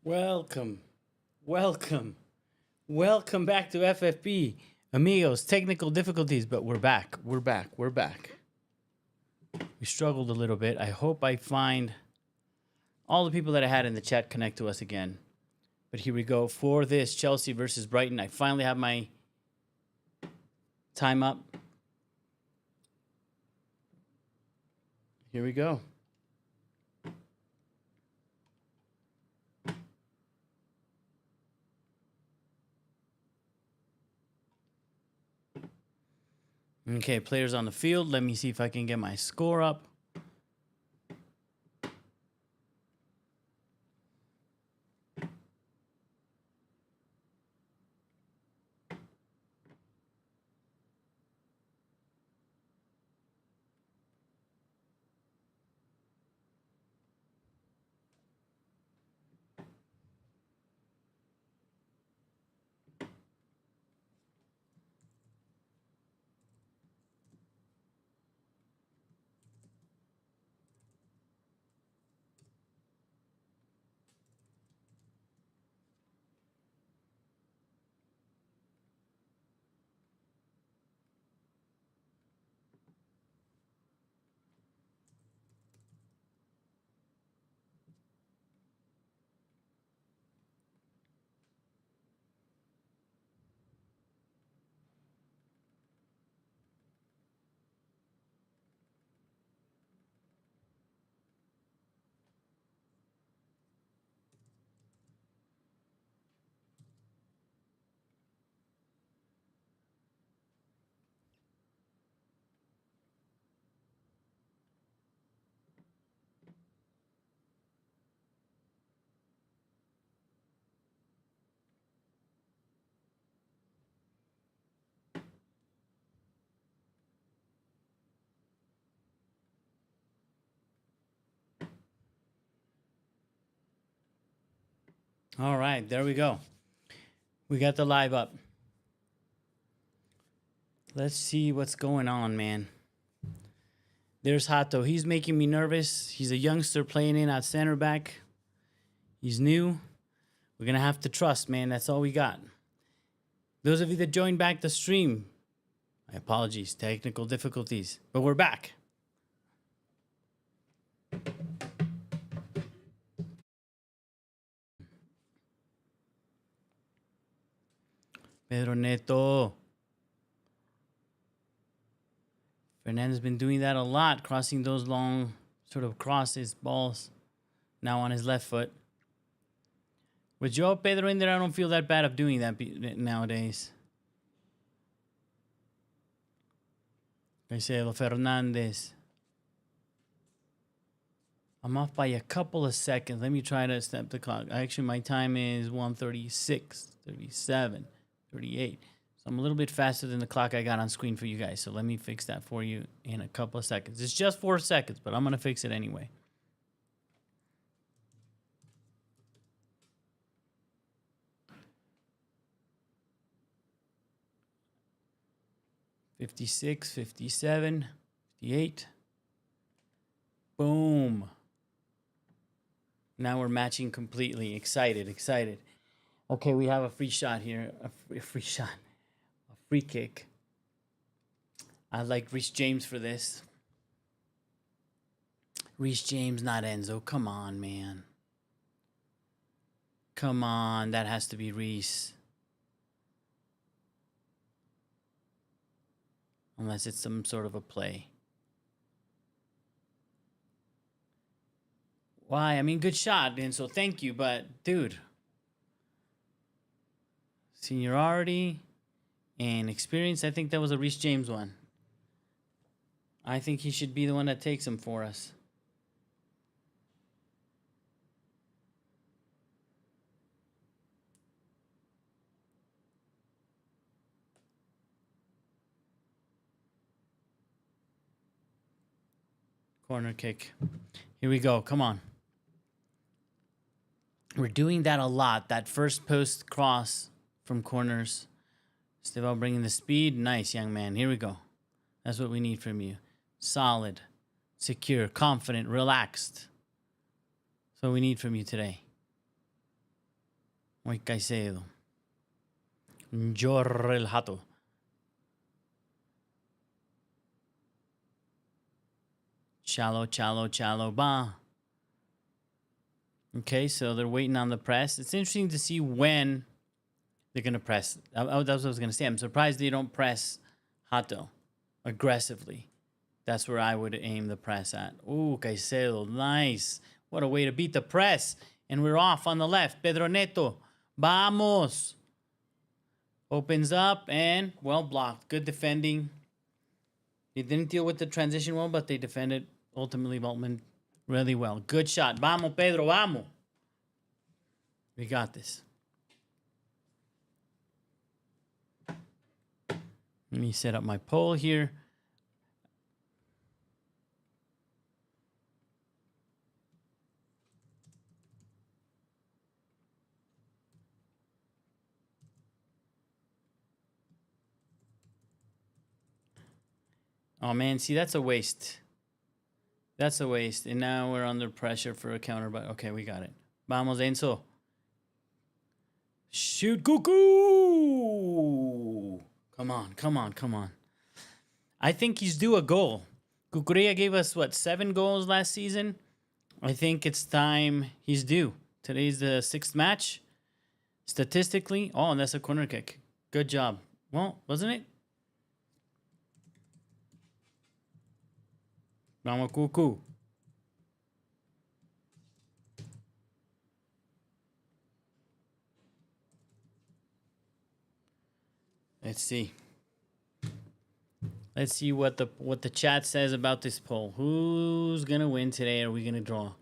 Welcome, welcome, welcome back to FFP. Amigos, technical difficulties, but we're back. We're back. We struggled a little bit. I hope I find all the people that I had in the chat connect to us again. But here we go. For this Chelsea versus Brighton, I finally have my time up. Here we go. Okay, players on the field. Let me see if I can get my score up. All right, there we go. We got the live up. Let's see what's going on, man. There's Hato. He's making me nervous. He's a youngster playing in at center back. He's new. We're going to have to trust, man. That's all we got. Those of you that joined back the stream, my apologies, technical difficulties, but we're back. Pedro Neto. Fernandez has been doing that a lot, crossing those long sort of crosses, balls, now on his left foot. With Joao Pedro in there, I don't feel that bad of doing that nowadays. Enzo Fernandez. I'm off by a couple of seconds. Let me try to step the clock. Actually, my time is 1:36, 37, 38. So I'm a little bit faster than the clock I got on screen for you guys. So let me fix that for you in a couple of seconds. It's just 4 seconds, but I'm going to fix it anyway. $56, $57, $58. Boom. Now we're matching completely. Excited. Okay, we have a free shot here. A free shot. A free kick. I like Reece James for this. Reece James, not Enzo. Come on, man. Come on. That has to be Reece. Unless it's some sort of a play. Why? I mean, good shot, and so thank you, but dude, seniority and experience, I think that was a Reece James one. I think he should be the one that takes him for us. Corner kick. Here we go. Come on. We're doing that a lot. That first post cross from corners. Stevao bringing the speed. Nice, young man. Here we go. That's what we need from you. Solid, secure, confident, relaxed. That's what we need from you today. Muy Caicedo. Jorre el Hato. Chalo, ba. Okay, so they're waiting on the press. It's interesting to see when they're going to press. That's what I was going to say. I'm surprised they don't press Hato aggressively. That's where I would aim the press at. Ooh, Caicedo, nice. What a way to beat the press. And we're off on the left. Pedro Neto. Vamos. Opens up and well blocked. Good defending. They didn't deal with the transition well, but they defended ultimately Veltman really well. Good shot. Vamos, Pedro, vamos. We got this. Let me set up my poll here. Oh, man, see, that's a waste. That's a waste. And now we're under pressure for a counter. But okay, we got it. Vamos, Enzo. Shoot, Cuckoo! Come on. I think he's due a goal. Cucurella gave us, 7 goals last season? I think it's time he's due. Today's the 6th match. Statistically, oh, and that's a corner kick. Good job. Well, wasn't it? Vamos, Cuckoo. Let's see. Let's see what the chat says about this poll. Who's gonna win today? Are we gonna draw?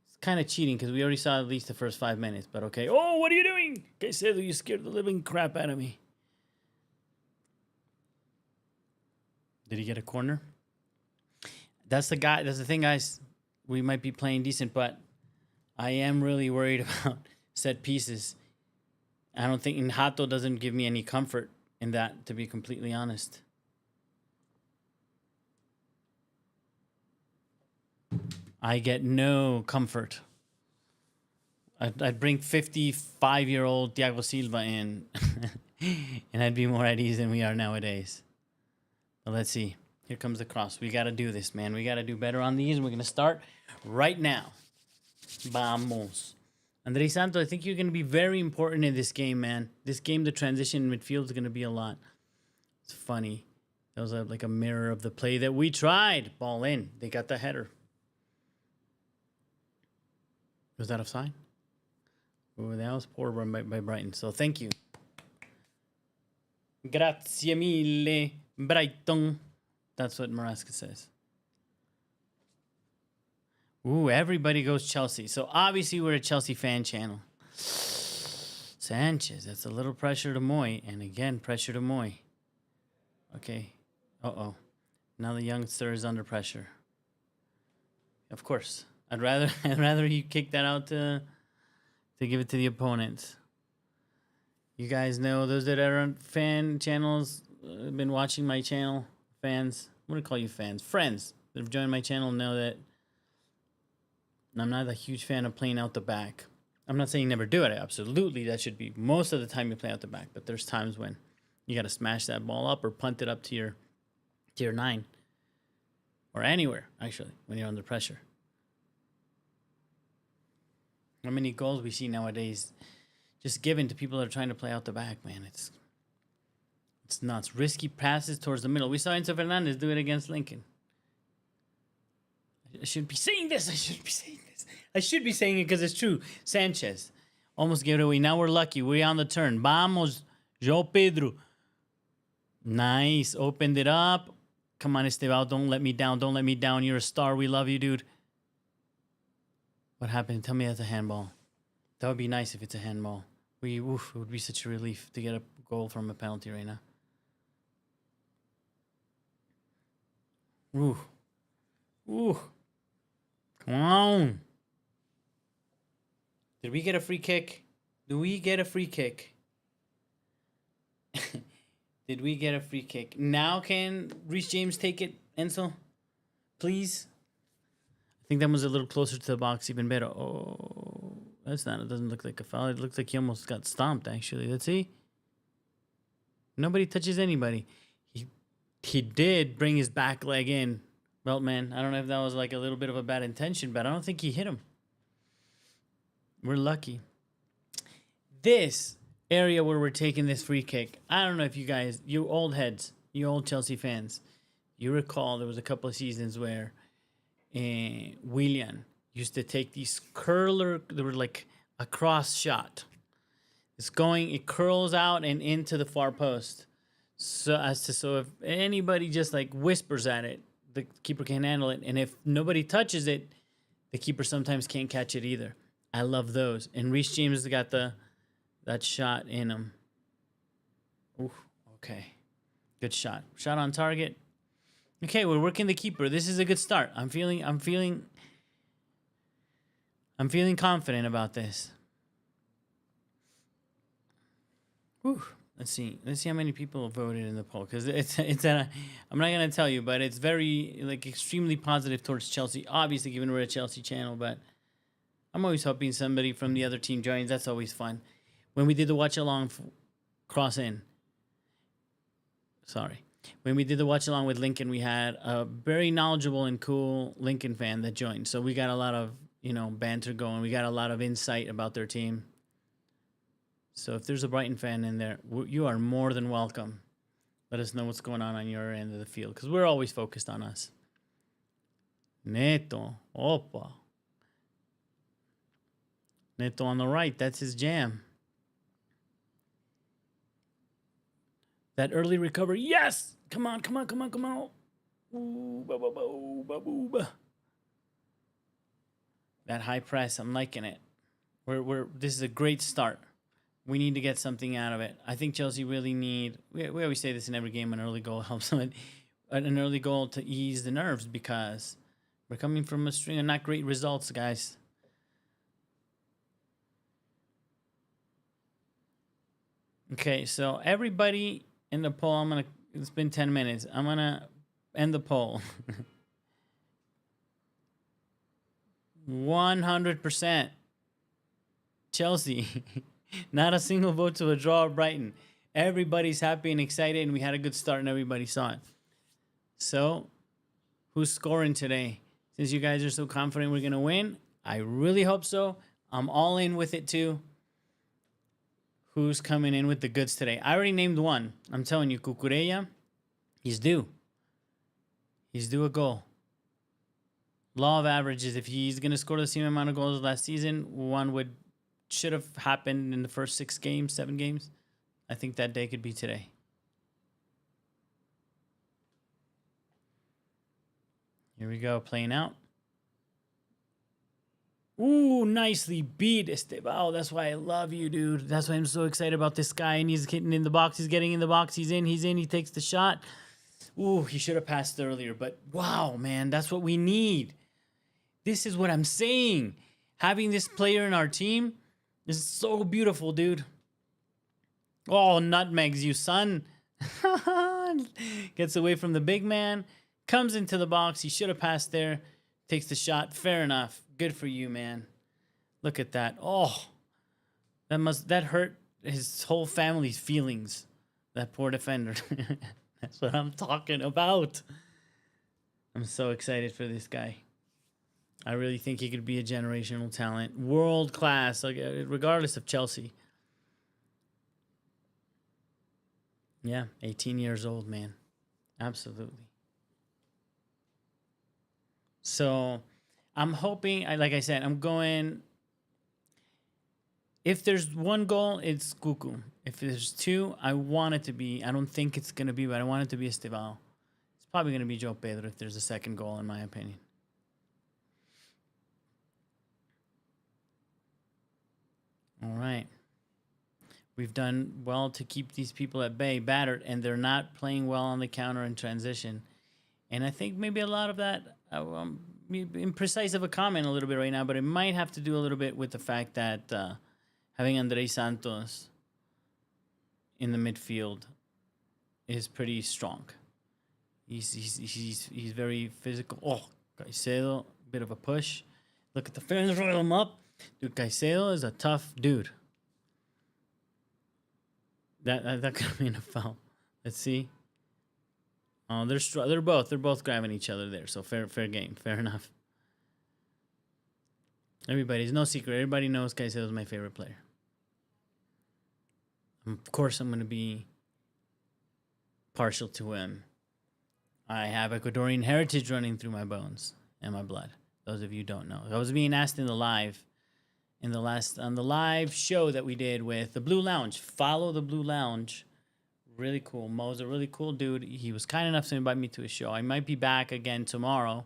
It's kind of cheating because we already saw at least the first 5 minutes. But okay. Oh, what are you doing? Caicedo, you scared the living crap out of me. Did he get a corner? That's the guy. That's the thing, guys. We might be playing decent, but I am really worried about set pieces. I don't think Hato doesn't give me any comfort in that, to be completely honest. I get no comfort. I'd bring 55-year-old Thiago Silva in, and I'd be more at ease than we are nowadays. But let's see. Here comes the cross. We got to do this, man. We got to do better on these, and we're going to start right now. Vamos. Andrés Santos, I think you're going to be very important in this game, man. This game, the transition in midfield is going to be a lot. It's funny. That was like a mirror of the play that we tried. Ball in. They got the header. Was that offside? Oh, that was poor run by Brighton. So thank you. Grazie mille, Brighton. That's what Marasca says. Ooh, everybody goes Chelsea. So obviously we're a Chelsea fan channel. Sanchez, that's a little pressure to Moy. And again, pressure to Moy. Okay. Uh-oh. Now the youngster is under pressure. Of course. I'd rather you kick that out to give it to the opponent. You guys know, those that are on fan channels, have been watching my channel, fans. I'm going to call you fans. Friends that have joined my channel know that I'm not a huge fan of playing out the back. I'm not saying never do it. Absolutely, that should be most of the time you play out the back. But there's times when you got to smash that ball up or punt it up to your 9. Or anywhere, actually, when you're under pressure. How many goals we see nowadays just given to people that are trying to play out the back, man. It's nuts. Risky passes towards the middle. We saw Enzo Fernandez do it against Lincoln. I shouldn't be saying this. I should be saying it because it's true. Sanchez almost gave it away. Now we're lucky. We're on the turn. Vamos, João Pedro. Nice. Opened it up. Come on, Estevao. Don't let me down. Don't let me down. You're a star. We love you, dude. What happened? Tell me that's a handball. That would be nice if it's a handball. It would be such a relief to get a goal from a penalty right now. Ooh. Come on. Did we get a free kick? Do we get a free kick? Did we get a free kick? Now can Reece James take it, Enzo? Please? I think that was a little closer to the box, even better. Oh, That's not. It doesn't look like a foul. It looks like he almost got stomped. Actually, let's see. Nobody touches anybody. He did bring his back leg in, Beltman. I don't know if that was like a little bit of a bad intention, but I don't think he hit him. We're lucky. This area where we're taking this free kick, I don't know if you guys, you old heads, you old Chelsea fans, you recall there was a couple of seasons where Willian used to take these curler, they were like a cross shot. It curls out and into the far post. So if anybody just like whispers at it, the keeper can't handle it. And if nobody touches it, the keeper sometimes can't catch it either. I love those. And Reece James has got that shot in him. Ooh, okay. Good shot. Shot on target. Okay, we're working the keeper. This is a good start. I'm feeling confident about this. Whew. Let's see how many people voted in the poll, because I'm not gonna tell you, but it's very extremely positive towards Chelsea. Obviously, given we're a Chelsea channel, but I'm always hoping somebody from the other team joins. That's always fun. When we did the watch along, when we did the watch along with Lincoln, we had a very knowledgeable and cool Lincoln fan that joined. So we got a lot of banter going. We got a lot of insight about their team. So if there's a Brighton fan in there, you are more than welcome. Let us know what's going on your end of the field, because we're always focused on us. Neto. Opa. Neto on the right. That's his jam. That early recovery. Yes! Come on. Ooh, ba. That high press. I'm liking it. This is a great start. We need to get something out of it. I think Chelsea really need... We always say this in every game, an early goal helps them. An early goal to ease the nerves, because we're coming from a string of not great results, guys. Okay, so everybody in the poll, it's been 10 minutes. I'm going to end the poll. 100% Chelsea. Not a single vote to a draw of Brighton. Everybody's happy and excited, and we had a good start, and everybody saw it. So, who's scoring today? Since you guys are so confident we're going to win, I really hope so. I'm all in with it, too. Who's coming in with the goods today? I already named one. I'm telling you, Cucurella, he's due. He's due a goal. Law of averages, if he's going to score the same amount of goals as last season, one should have happened in the first 7 games. I think that day could be today. Here we go, playing out. Ooh, nicely beat, Estebao. That's why I love you, dude. That's why I'm so excited about this guy. And he's getting in the box. He's getting in the box. He's in. He takes the shot. Ooh, he should have passed earlier. But wow, man, that's what we need. This is what I'm saying. Having this player in our team is so beautiful, dude. Oh, nutmegs you, son. Gets away from the big man. Comes into the box. He should have passed there. Takes the shot. Fair enough. Good for you, man. Look at that. Oh, that hurt his whole family's feelings. That poor defender. That's what I'm talking about. I'm so excited for this guy. I really think he could be a generational talent. World class, regardless of Chelsea. Yeah, 18 years old, man. Absolutely. So, I'm hoping, like I said, I'm going... If there's one goal, it's Cucu. If there's two, I want it to be... I don't think it's going to be, but I want it to be Estevao. It's probably going to be Joe Pedro if there's a second goal, in my opinion. All right. We've done well to keep these people at bay, battered, and they're not playing well on the counter and transition. And I think maybe a lot of that, imprecise of a comment a little bit right now, but it might have to do a little bit with the fact that having Andrés Santos in the midfield is pretty strong. He's very physical. Oh, Caicedo, bit of a push. Look at the fans, roll him up. Dude, Caicedo is a tough dude. That could have been a foul. Let's see. Oh, they're both grabbing each other there. So fair game. Fair enough. Everybody's no secret. Everybody knows Caicedo is my favorite player. Of course, I'm going to be partial to him. I have Ecuadorian heritage running through my bones and my blood. Those of you who don't know. I was being asked on the live show that we did with the Blue Lounge. Follow the Blue Lounge. Really cool. Mo's a really cool dude. He was kind enough to invite me to his show. I might be back again tomorrow,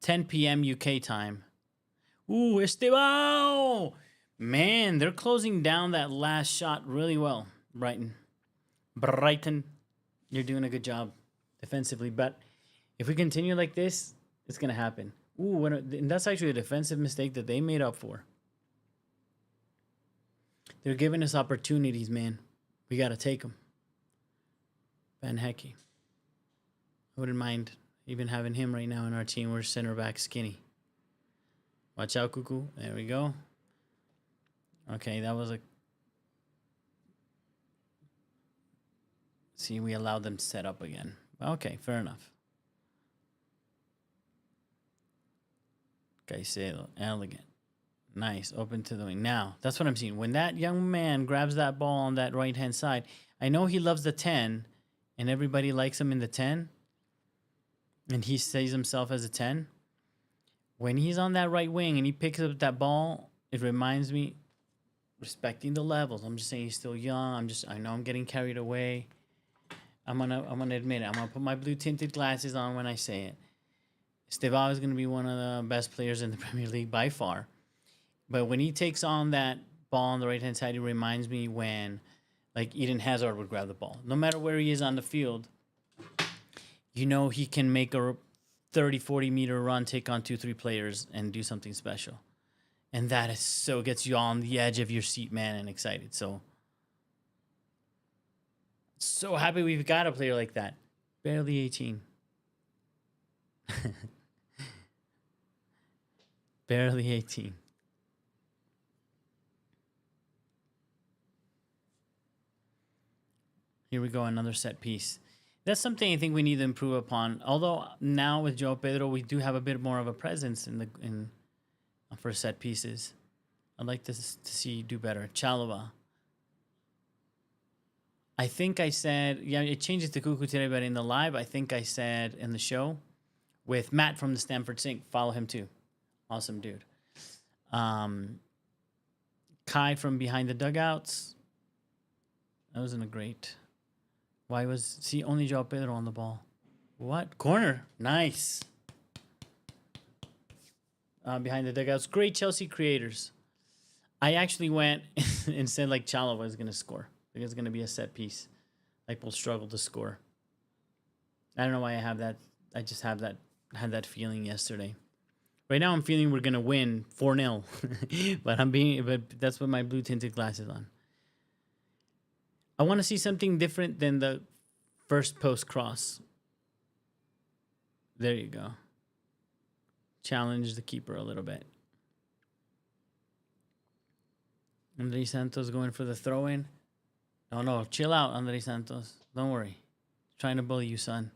10 p.m. UK time. Ooh, Esteban! Man, they're closing down that last shot really well. Brighton, you're doing a good job defensively. But if we continue like this, it's going to happen. Ooh, and that's actually a defensive mistake that they made up for. They're giving us opportunities, man. We got to take them. Van Hecke. I wouldn't mind even having him right now in our team. We're center back skinny. Watch out, Cuckoo. There we go. Okay, that was a... See, we allowed them to set up again. Okay, fair enough. Caicedo, elegant. Nice, open to the wing. Now, that's what I'm seeing. When that young man grabs that ball on that right-hand side, I know he loves the 10, and everybody likes him in the 10, and he sees himself as a 10. When he's on that right wing and he picks up that ball, it reminds me, respecting the levels. I'm just saying he's still young. I know I'm getting carried away. I'm gonna admit it. I'm gonna put my blue tinted glasses on when I say it. Esteban is gonna be one of the best players in the Premier League by far. But when he takes on that ball on the right hand side, it reminds me when like Eden Hazard would grab the ball. No matter where he is on the field, you know he can make a 30, 40 meter run, take on 2-3 players, and do something special. And that is so gets you on the edge of your seat, man, and excited. So happy we've got a player like that. Barely 18. Barely 18. Here we go, another set piece. That's something I think we need to improve upon. Although now with João Pedro, we do have a bit more of a presence in for set pieces. I'd like to see you do better. Chalobah. I think I said, yeah, it changes to Cuckoo today, but in the live, I think I said in the show with Matt from the Stamford Sink. Follow him too. Awesome dude. Kai from Behind the Dugouts. That wasn't a great... Why was... See, only João Pedro on the ball. What? Corner. Nice. Behind the Dugouts. Great Chelsea creators. I actually went and said like Chalobah was going to score. Like it's going to be a set piece. Like we'll struggle to score. I don't know why I have that. I just have that. Had that feeling yesterday. Right now I'm feeling we're going to win 4-0. But that's what my blue tinted glasses on. I want to see something different than the first post cross. There you go. Challenge the keeper a little bit. Andrés Santos going for the throw-in. No, chill out, Andrés Santos. Don't worry. Trying to bully you, son.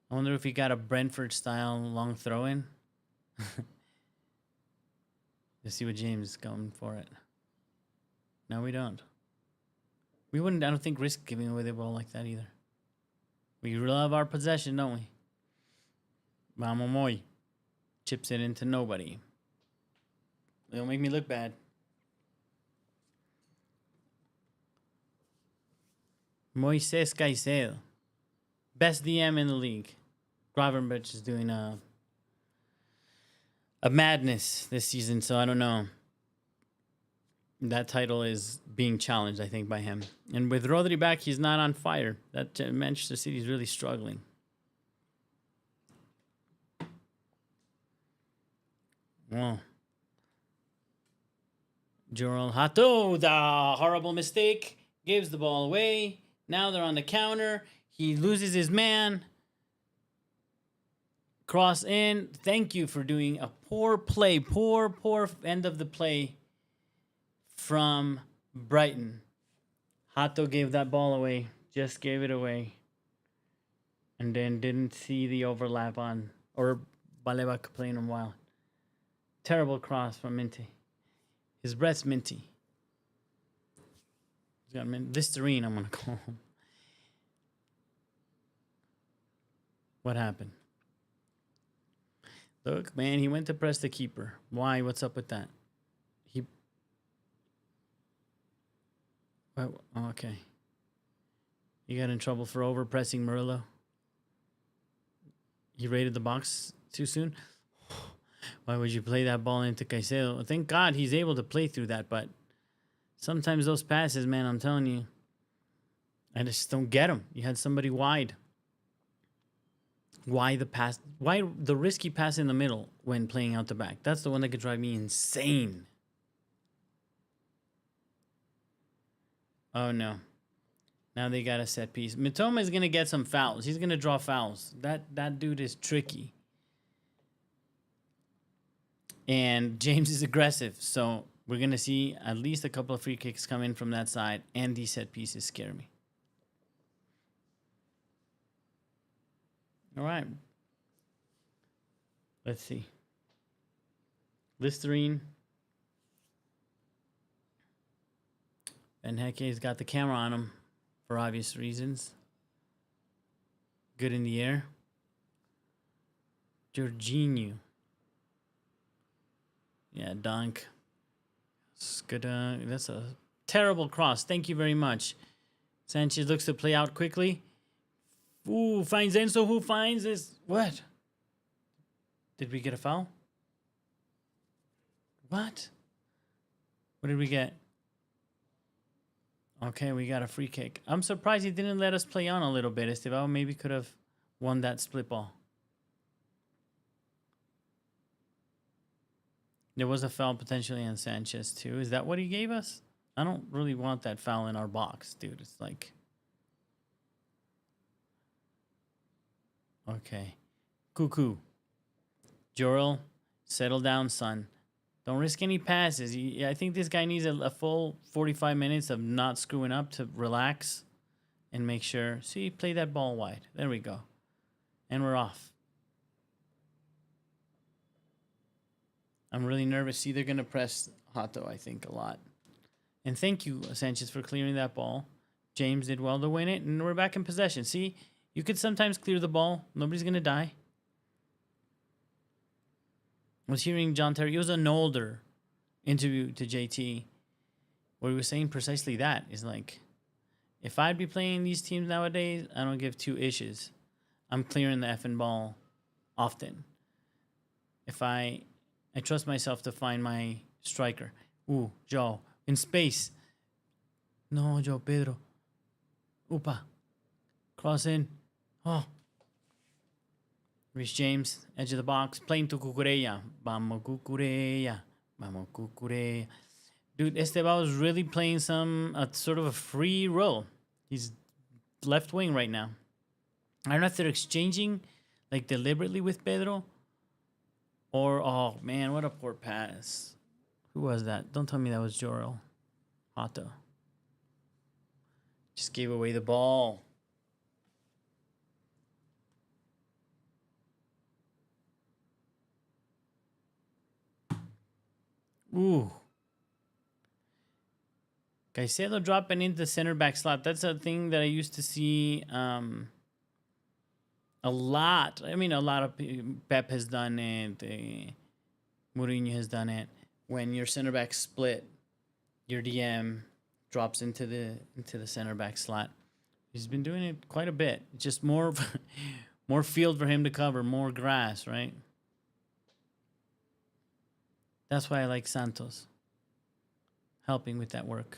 I wonder if he got a Brentford-style long throw-in. Let's see what James is going for it. No, we don't. We wouldn't, I don't think, risk giving away the ball like that either. We love our possession, don't we? Vamos, Moy. Chips it into nobody. Don't make me look bad. Moises Caicedo. Best DM in the league. Gravenberch is doing a madness this season, so I don't know. That title is being challenged, I think, by him. And with Rodri back, he's not on fire. That Manchester City is really struggling. Well, Joel Hato, the horrible mistake, gives the ball away. Now they're on the counter. He loses his man. Cross in. Thank you for doing a poor play. Poor end of the play from Brighton. Hato gave that ball away. Just gave it away. And then didn't see the overlap on. Or Baleba could play in a while. Terrible cross from Minty. His breath's minty. He's got Listerine, I'm going to call him. What happened? Look, man, he went to press the keeper. Why? What's up with that? Oh, okay. You got in trouble for over-pressing Murillo? He raided the box too soon? Why would you play that ball into Caicedo? Thank God he's able to play through that, but sometimes those passes, man, I'm telling you, I just don't get them. You had somebody wide. Why the pass? Why the risky pass in the middle when playing out the back? That's the one that could drive me insane. Oh, no. Now they got a set piece. Mitoma is going to get some fouls. He's going to draw fouls. That dude is tricky. And James is aggressive. So we're going to see at least a couple of free kicks come in from that side. And these set pieces scare me. All right. Let's see. Listerine. Ben Heke's got the camera on him for obvious reasons. Good in the air. Jorginho. Yeah, dunk. It's good. That's a terrible cross. Thank you very much. Sanchez looks to play out quickly. Ooh, finds Enzo. Who finds this? What? Did we get a foul? What? What did we get? Okay, we got a free kick. I'm surprised he didn't let us play on a little bit. Estevao maybe could have won that split ball. There was a foul potentially on Sanchez too. Is that what he gave us? I don't really want that foul in our box, dude. It's like... Okay. Cuckoo. Jorel, settle down, son. Don't risk any passes. I think this guy needs a full 45 minutes of not screwing up to relax and make sure. See, play that ball wide. There we go. And we're off. I'm really nervous. See, they're going to press Hato, I think, a lot. And thank you, Sanchez, for clearing that ball. James did well to win it, and we're back in possession. See, you could sometimes clear the ball. Nobody's going to die. I was hearing John Terry. It was an older interview to JT where he was saying precisely that. Is like, if I'd be playing these teams nowadays, I don't give two issues. I'm clearing the effing ball often. If I trust myself to find my striker. Ooh, Joe. In space. No, Joe, Pedro. Upa. Cross in. Oh. Reece James, edge of the box, playing to Cucurella. Vamos, Cucurella. Vamos, Cucurella. Dude, Estevao is really playing sort of a free role. He's left wing right now. I don't know if they're exchanging like deliberately with Pedro. Or, oh man, what a poor pass. Who was that? Don't tell me that was Jorel. Hato. Just gave away the ball. Ooh. Caicedo dropping into the center back slot. That's a thing that I used to see a lot. I mean, a lot of Pep has done it. Mourinho has done it. When your center back split, your DM drops into the center back slot. He's been doing it quite a bit. Just more field for him to cover, more grass, right? That's why I like Santos helping with that work.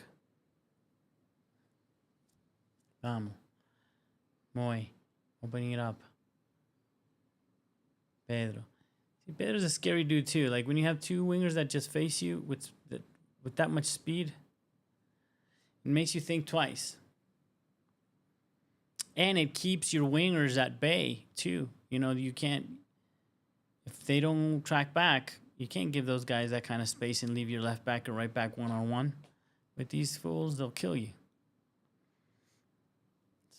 Vamos. Moy. Opening it up. Pedro. See, Pedro's a scary dude too. Like when you have two wingers that just face you with that much speed, it makes you think twice. And it keeps your wingers at bay too. You know, you can't If they don't track back, you can't give those guys that kind of space and leave your left back or right back one-on-one. With these fools, they'll kill you.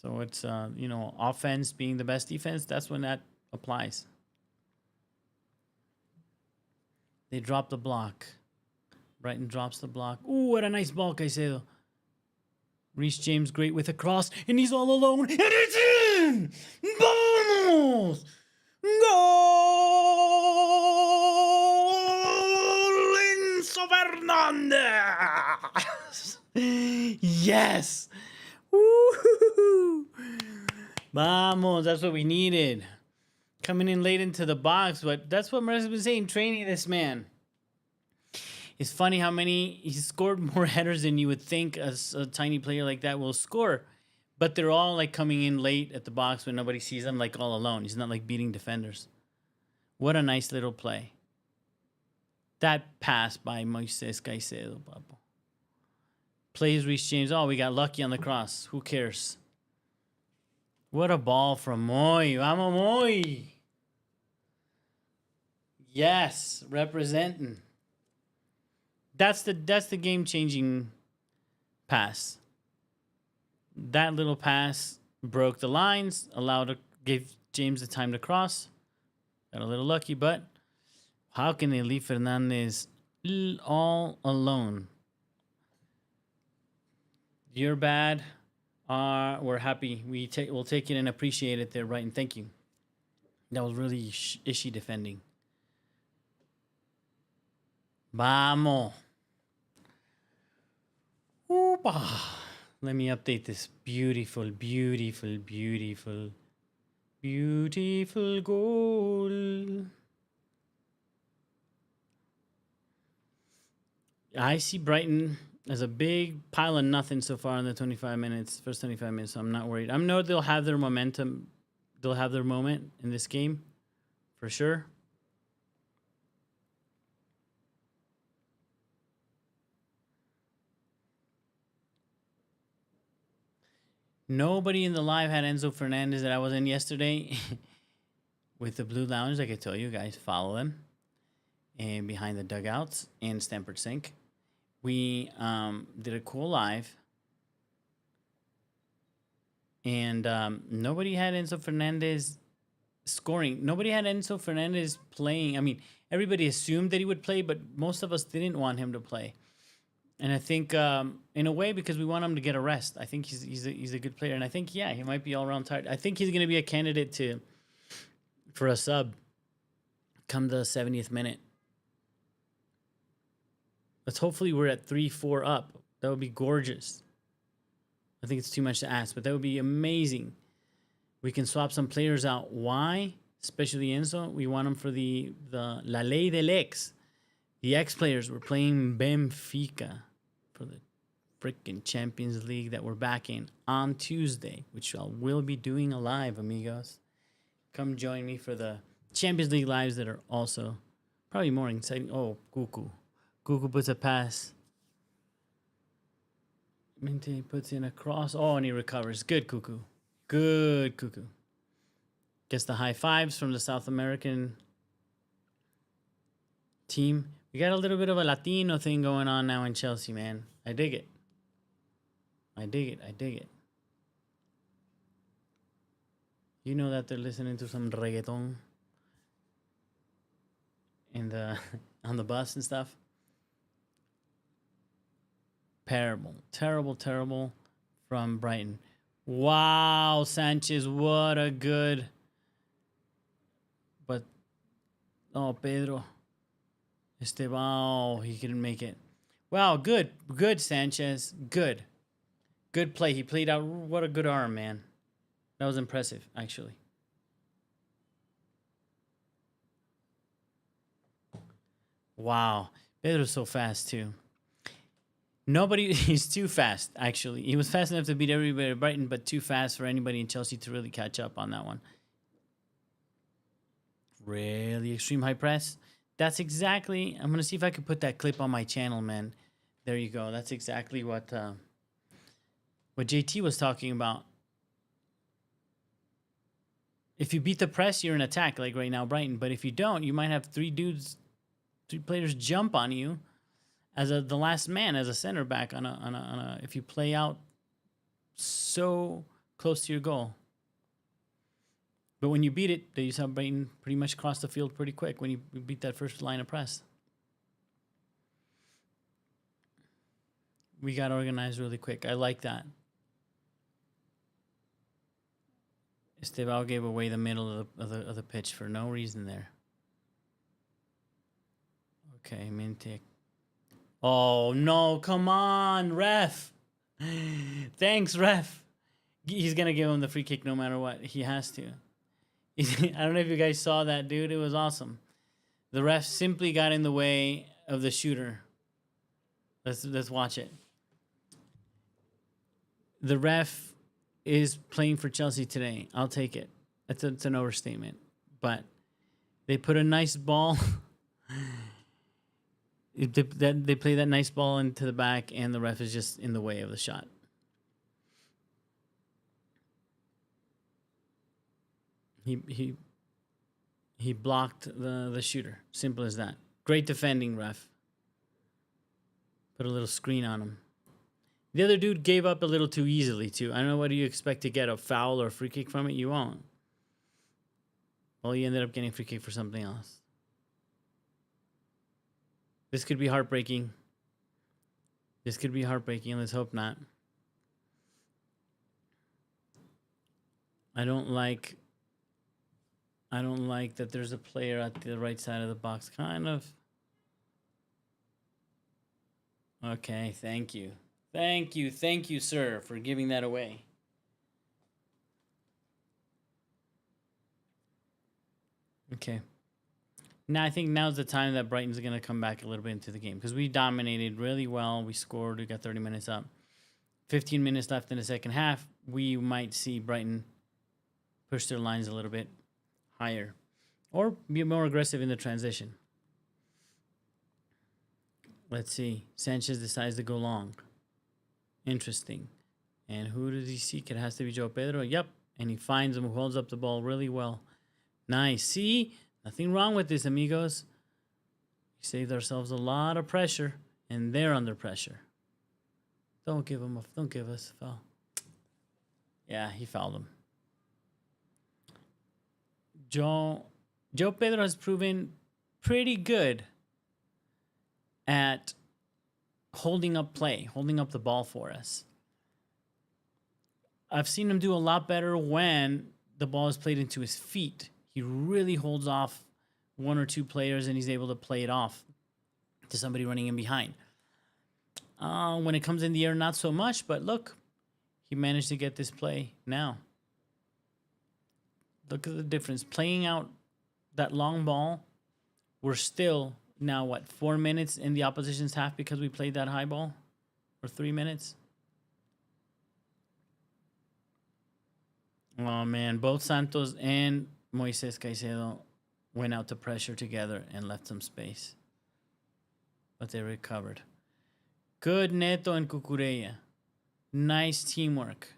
So it's, you know, offense being the best defense, that's when that applies. They drop the block. Brighton drops the block. Ooh, what a nice ball, Caicedo. Reece James great with a cross, and he's all alone, and it's in! Vamos! Goal! Enzo Fernandez! Yes! Woo-hoo-hoo. Vamos, that's what we needed. Coming in late into the box, but that's what Marissa's been saying, training this man. It's funny how many, he's scored more headers than you would think a tiny player like that will score. But they're all like coming in late at the box when nobody sees them, like all alone. He's not like beating defenders. What a nice little play. That pass by Moises Caicedo, Pablo. Plays Reece James. Oh, we got lucky on the cross. Who cares? What a ball from Moy. Vamos, Moy. Yes, representing. That's the game-changing pass. That little pass broke the lines, gave James the time to cross. Got a little lucky, but how can they leave Fernandez all alone? You're bad. We're happy. We'll take it and appreciate it there, Brighton. Thank you. That was really ishy defending. Vamos. Oopa. Let me update this beautiful, beautiful, beautiful, beautiful goal. I see Brighton as a big pile of nothing so far in the 25 minutes, first 25 minutes, so I'm not worried. I know they'll have their momentum. They'll have their moment in this game, for sure. Nobody in the live had Enzo Fernandez that I was in yesterday with the Blue Lounge. Like I told you guys, follow them. And behind the dugouts in Stamford Sink. We did a cool live. And nobody had Enzo Fernandez scoring. Nobody had Enzo Fernandez playing. I mean, everybody assumed that he would play, but most of us didn't want him to play. And I think, in a way, because we want him to get a rest. I think he's a good player, and I think he might be all around tired. I think he's going to be a candidate for a sub come the 70th minute. Let's hopefully we're at 3-4 up. That would be gorgeous. I think it's too much to ask, but that would be amazing. We can swap some players out. Why? Especially Enzo. We want him for the La Ley del Ex. The ex-players were playing Benfica for the freaking Champions League that we're back in on Tuesday, which I will be doing a live, amigos. Come join me for the Champions League lives that are also probably more exciting. Oh, Cuckoo. Cuckoo puts a pass. Mente puts in a cross. Oh, and he recovers. Good, Cuckoo. Good, Cuckoo. Gets the high fives from the South American team. We got a little bit of a Latino thing going on now in Chelsea, man. I dig it. I dig it. I dig it. You know that they're listening to some reggaeton in the on the bus and stuff. Terrible, terrible, terrible from Brighton. Wow, Sanchez, what a good. But oh, Pedro. Esteban, he couldn't make it. Wow, good, Sanchez, good play. He played out. What a good arm, man. That was impressive, actually. Wow, Pedro's so fast too. He's too fast, actually. He was fast enough to beat everybody at Brighton, but too fast for anybody in Chelsea to really catch up on that one. Really extreme high press. That's exactly, I'm going to see if I can put that clip on my channel, man. There you go. That's exactly what JT was talking about. If you beat the press, you're in attack, like right now, Brighton. But if you don't, you might have three players jump on you as the last man, as a center back if you play out so close to your goal. But when you beat it, you saw Brighton pretty much cross the field pretty quick when you beat that first line of press. We got organized really quick. I like that. Estevao gave away the middle of the pitch for no reason there. Okay, Mintic. Oh, no, come on, ref. Thanks, ref. He's going to give him the free kick no matter what. He has to. I don't know if you guys saw that, dude. It was awesome. The ref simply got in the way of the shooter. Let's watch it. The ref is playing for Chelsea today. I'll take it. It's an overstatement. But they put a nice ball. They play that nice ball into the back, and the ref is just in the way of the shot. He blocked the shooter. Simple as that. Great defending, ref. Put a little screen on him. The other dude gave up a little too easily, too. I don't know, what do you expect to get, a foul or a free kick from it? You won't. Well, he ended up getting a free kick for something else. This could be heartbreaking. Let's hope not. I don't like that there's a player at the right side of the box, kind of. Okay, thank you. Thank you, sir, for giving that away. Okay. Now, I think now's the time that Brighton's going to come back a little bit into the game, because we dominated really well. We scored. We got 30 minutes up. 15 minutes left in the second half. We might see Brighton push their lines a little bit higher or be more aggressive in the transition. Let's see. Sanchez decides to go long. Interesting. And who does he seek? It has to be Joe Pedro. Yep. And he finds him, who holds up the ball really well. Nice. See? Nothing wrong with this, amigos. We saved ourselves a lot of pressure, and they're under pressure. Don't give us a foul. Yeah, he fouled him. Joe Pedro has proven pretty good at holding up the ball for us. I've seen him do a lot better when the ball is played into his feet. He really holds off one or two players, and he's able to play it off to somebody running in behind. When it comes in the air, not so much, but look, he managed to get this play now. Look at the difference. Playing out that long ball, we're still now, 4 minutes in the opposition's half because we played that high ball? Or 3 minutes? Oh, man. Both Santos and Moises Caicedo went out to pressure together and left some space. But they recovered. Good Neto and Cucurella. Nice teamwork.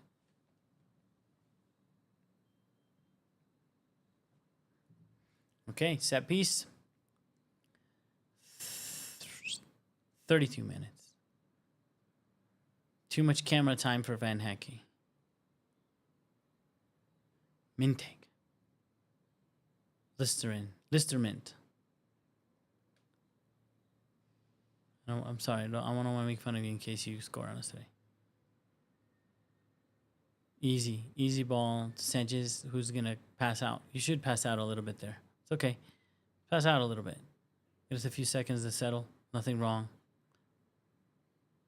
Okay, set piece. 32 minutes. Too much camera time for Van Hecke. Mintek. Listermint. No, I'm sorry. I don't want to make fun of you in case you score on us today. Easy ball. Sanchez, who's going to pass out. You should pass out a little bit there. It's okay. Pass out a little bit. Give us a few seconds to settle. Nothing wrong.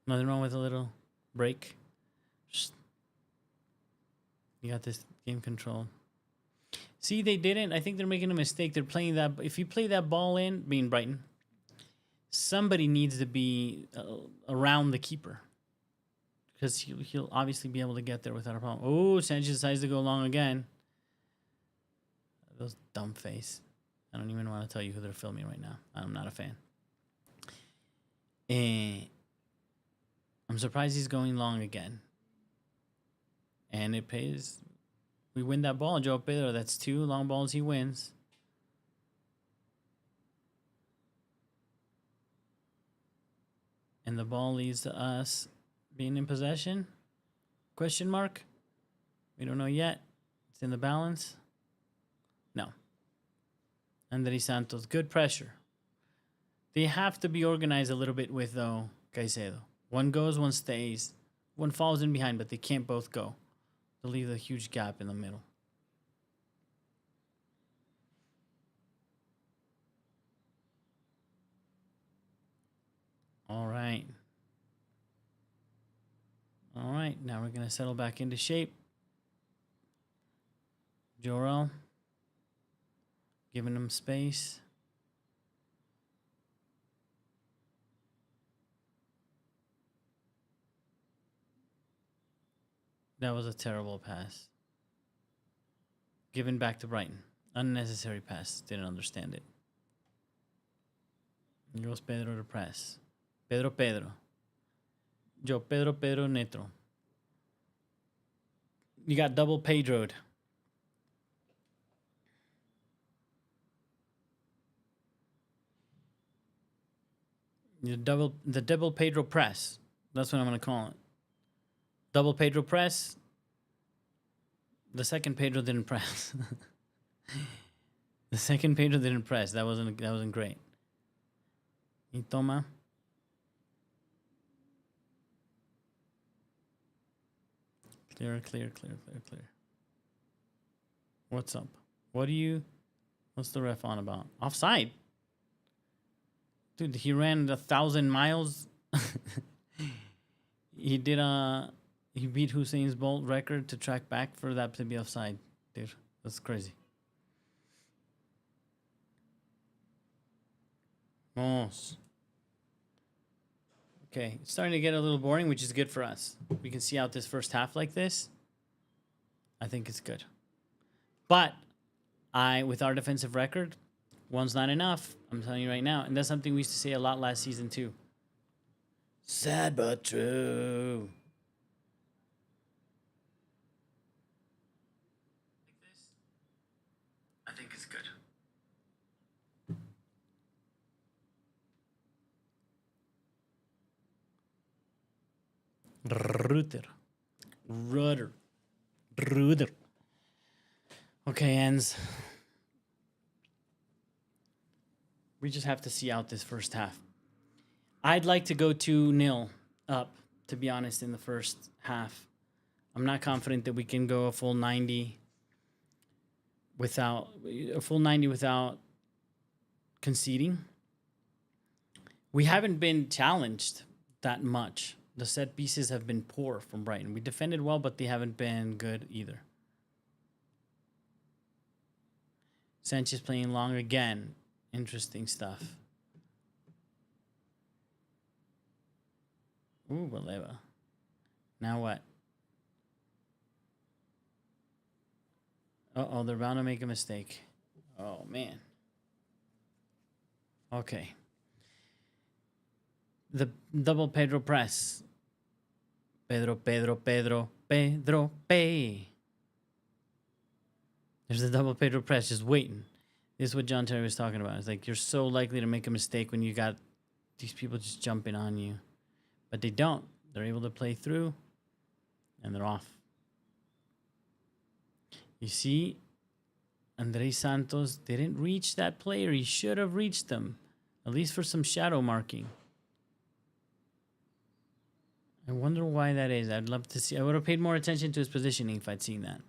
Nothing wrong with a little break. Just, you got this game control. See, they didn't. I think they're making a mistake. They're playing that. If you play that ball in, being Brighton, somebody needs to be around the keeper, because he'll obviously be able to get there without a problem. Oh, Sanchez decides to go long again. Those dumb face. I don't even want to tell you who they're filming right now. I'm not a fan. I'm surprised he's going long again. And it pays We win that ball, Joe Pedro. That's 2 long balls he wins. And the ball leads to us being in possession? Question mark? We don't know yet. It's in the balance. No. Andres Santos, good pressure. They have to be organized a little bit with, though, Caicedo. One goes, one stays. One falls in behind, but they can't both go. They'll leave a huge gap in the middle. All right. All right, now we're going to settle back into shape. Jorel, giving him space. That was a terrible pass. Given back to Brighton. Unnecessary pass. Didn't understand it. Here goes Pedro to press. Pedro. Yo, Pedro Netro. You got double Pedro'd. The double Pedro press. That's what I'm going to call it. Double Pedro press. The second Pedro didn't press. The second Pedro didn't press. That wasn't great. Y toma. Clear. What's up? What's the ref on about? Offside. Dude, he ran 1,000 miles. He beat Hussein's Bolt record to track back for that to be offside. Dude, that's crazy. Vamos. Okay, it's starting to get a little boring, which is good for us. We can see out this first half like this. I think it's good. But with our defensive record, one's not enough. I'm telling you right now. And that's something we used to say a lot last season too. Sad but true. Like this? I think it's good. Rudder. Okay, Enz. We just have to see out this first half. I'd like to go 2-0 up, to be honest, in the first half. I'm not confident that we can go a full 90 without conceding. We haven't been challenged that much. The set pieces have been poor from Brighton. We defended well, but they haven't been good either. Sanchez playing long again. Interesting stuff. Ooh, Baleva. Now what? Uh-oh, they're bound to make a mistake. Oh, man. Okay. The double Pedro press. Pedro. There's the double Pedro press, just waiting. This is what John Terry was talking about. It's like you're so likely to make a mistake when you got these people just jumping on you. But they don't. They're able to play through, and they're off. You see, Andres Santos didn't reach that player. He should have reached them, at least for some shadow marking. I wonder why that is. I'd love to see. I would have paid more attention to his positioning if I'd seen that.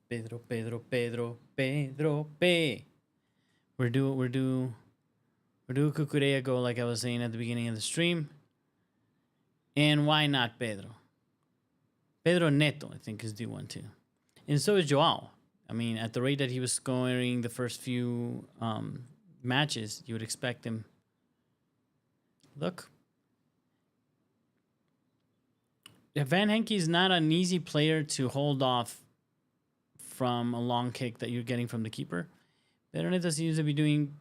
Pedro. We're due Cucurella go, like I was saying at the beginning of the stream. And why not Pedro? Pedro Neto, I think, is due one too. And so is Joao. I mean, at the rate that he was scoring the first few matches, you would expect him. Look. Van Henke is not an easy player to hold off from a long kick that you're getting from the keeper. Pedro Neto seems to be doing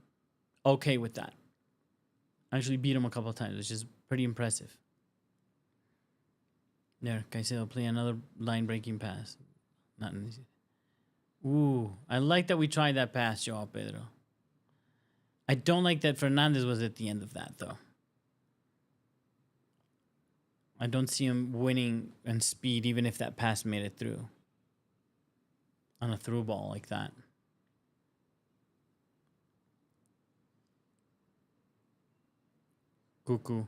okay with that. I actually beat him a couple of times, which is pretty impressive. There, Caicedo play another line-breaking pass. Not an easy. Ooh, I like that we tried that pass, Joao Pedro. I don't like that Fernandez was at the end of that, though. I don't see him winning in speed, even if that pass made it through. On a through ball like that. Cuckoo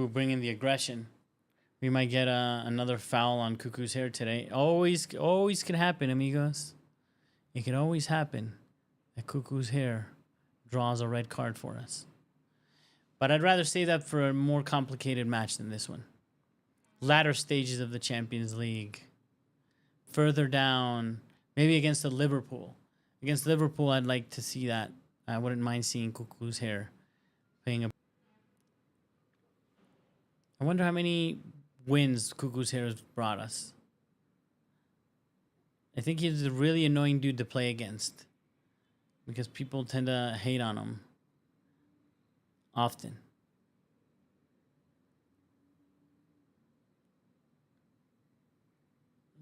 bringing the aggression. We might get another foul on Cuckoo's hair today. Always can happen, amigos. It can always happen that Cuckoo's hair draws a red card for us. But I'd rather save that for a more complicated match than this one. Latter stages of the Champions League. Further down, maybe against the Liverpool. Against Liverpool, I'd like to see that. I wouldn't mind seeing Cuckoo's hair playing a... I wonder how many wins Cuckoo's hair has brought us. I think he's a really annoying dude to play against. Because people tend to hate on him. Often.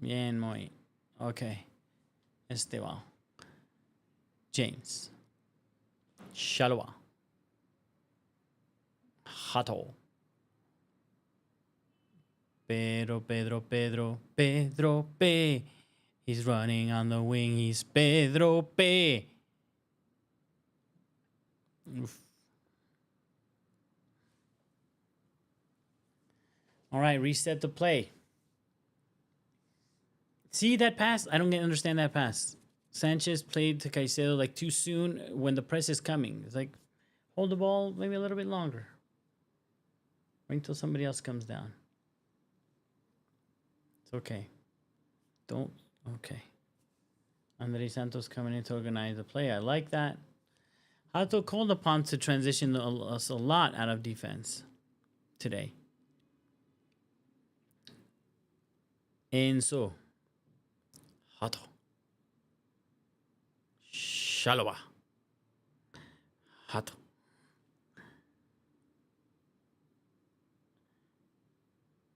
Bien, muy. Okay. Esteban. James. Shalwa. Hato. Pedro. P. He's running on the wing. He's Pedro P. Oof. All right, reset the play. See that pass? I don't understand that pass. Sanchez played to Caicedo like too soon when the press is coming. It's like, hold the ball maybe a little bit longer. Wait until somebody else comes down. It's okay. Okay. Andre Santos coming in to organize the play. I like that. Hato called upon to transition us a lot out of defense today. Enzo. Hato. Shalowa. Hato.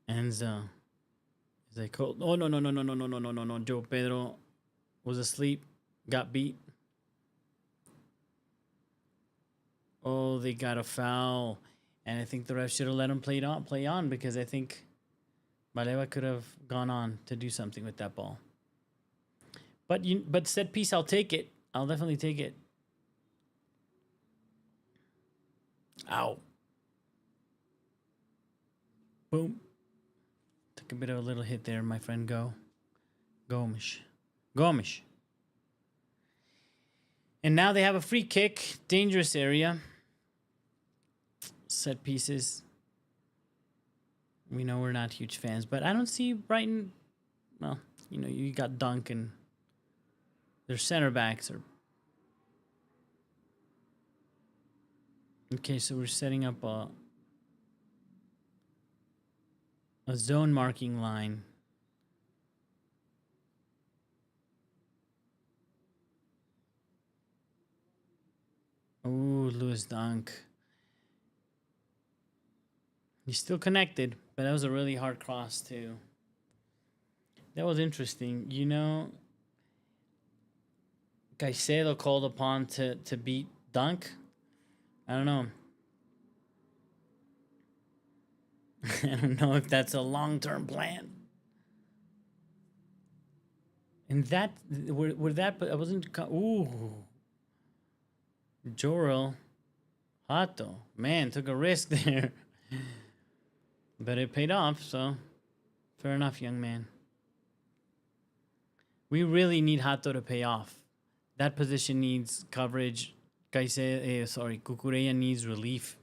Enzo. Is they called? Oh no. Joe Pedro was asleep. Got beat. Oh, they got a foul. And I think the ref should have let him play on because I think Baleva could have gone on to do something with that ball. But set piece, I'll take it. I'll definitely take it. Ow. Boom. Took a bit of a little hit there, my friend. Gomes. And now they have a free kick. Dangerous area. Set pieces. We know we're not huge fans, but I don't see Brighton. Well, you got Dunk and their center backs are. Okay, so we're setting up a zone marking line. Ooh, Lewis Dunk. He's still connected, but that was a really hard cross too. That was interesting. Caicedo called upon to beat Dunk. I don't know. I don't know if that's a long-term plan. And that, but I wasn't. Ooh. Jorel. Hato. Man, took a risk there. But it paid off, so fair enough, young man. We really need Hato to pay off. That position needs coverage. Cucurella needs relief.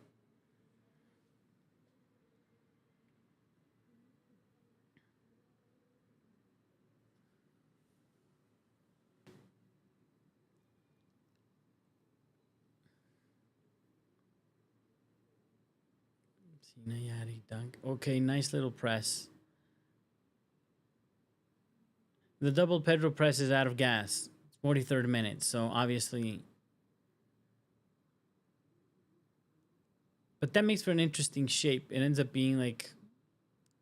Dunk. Okay, nice little press. The double Pedro press is out of gas. It's 43rd minute, so obviously. But that makes for an interesting shape. It ends up being like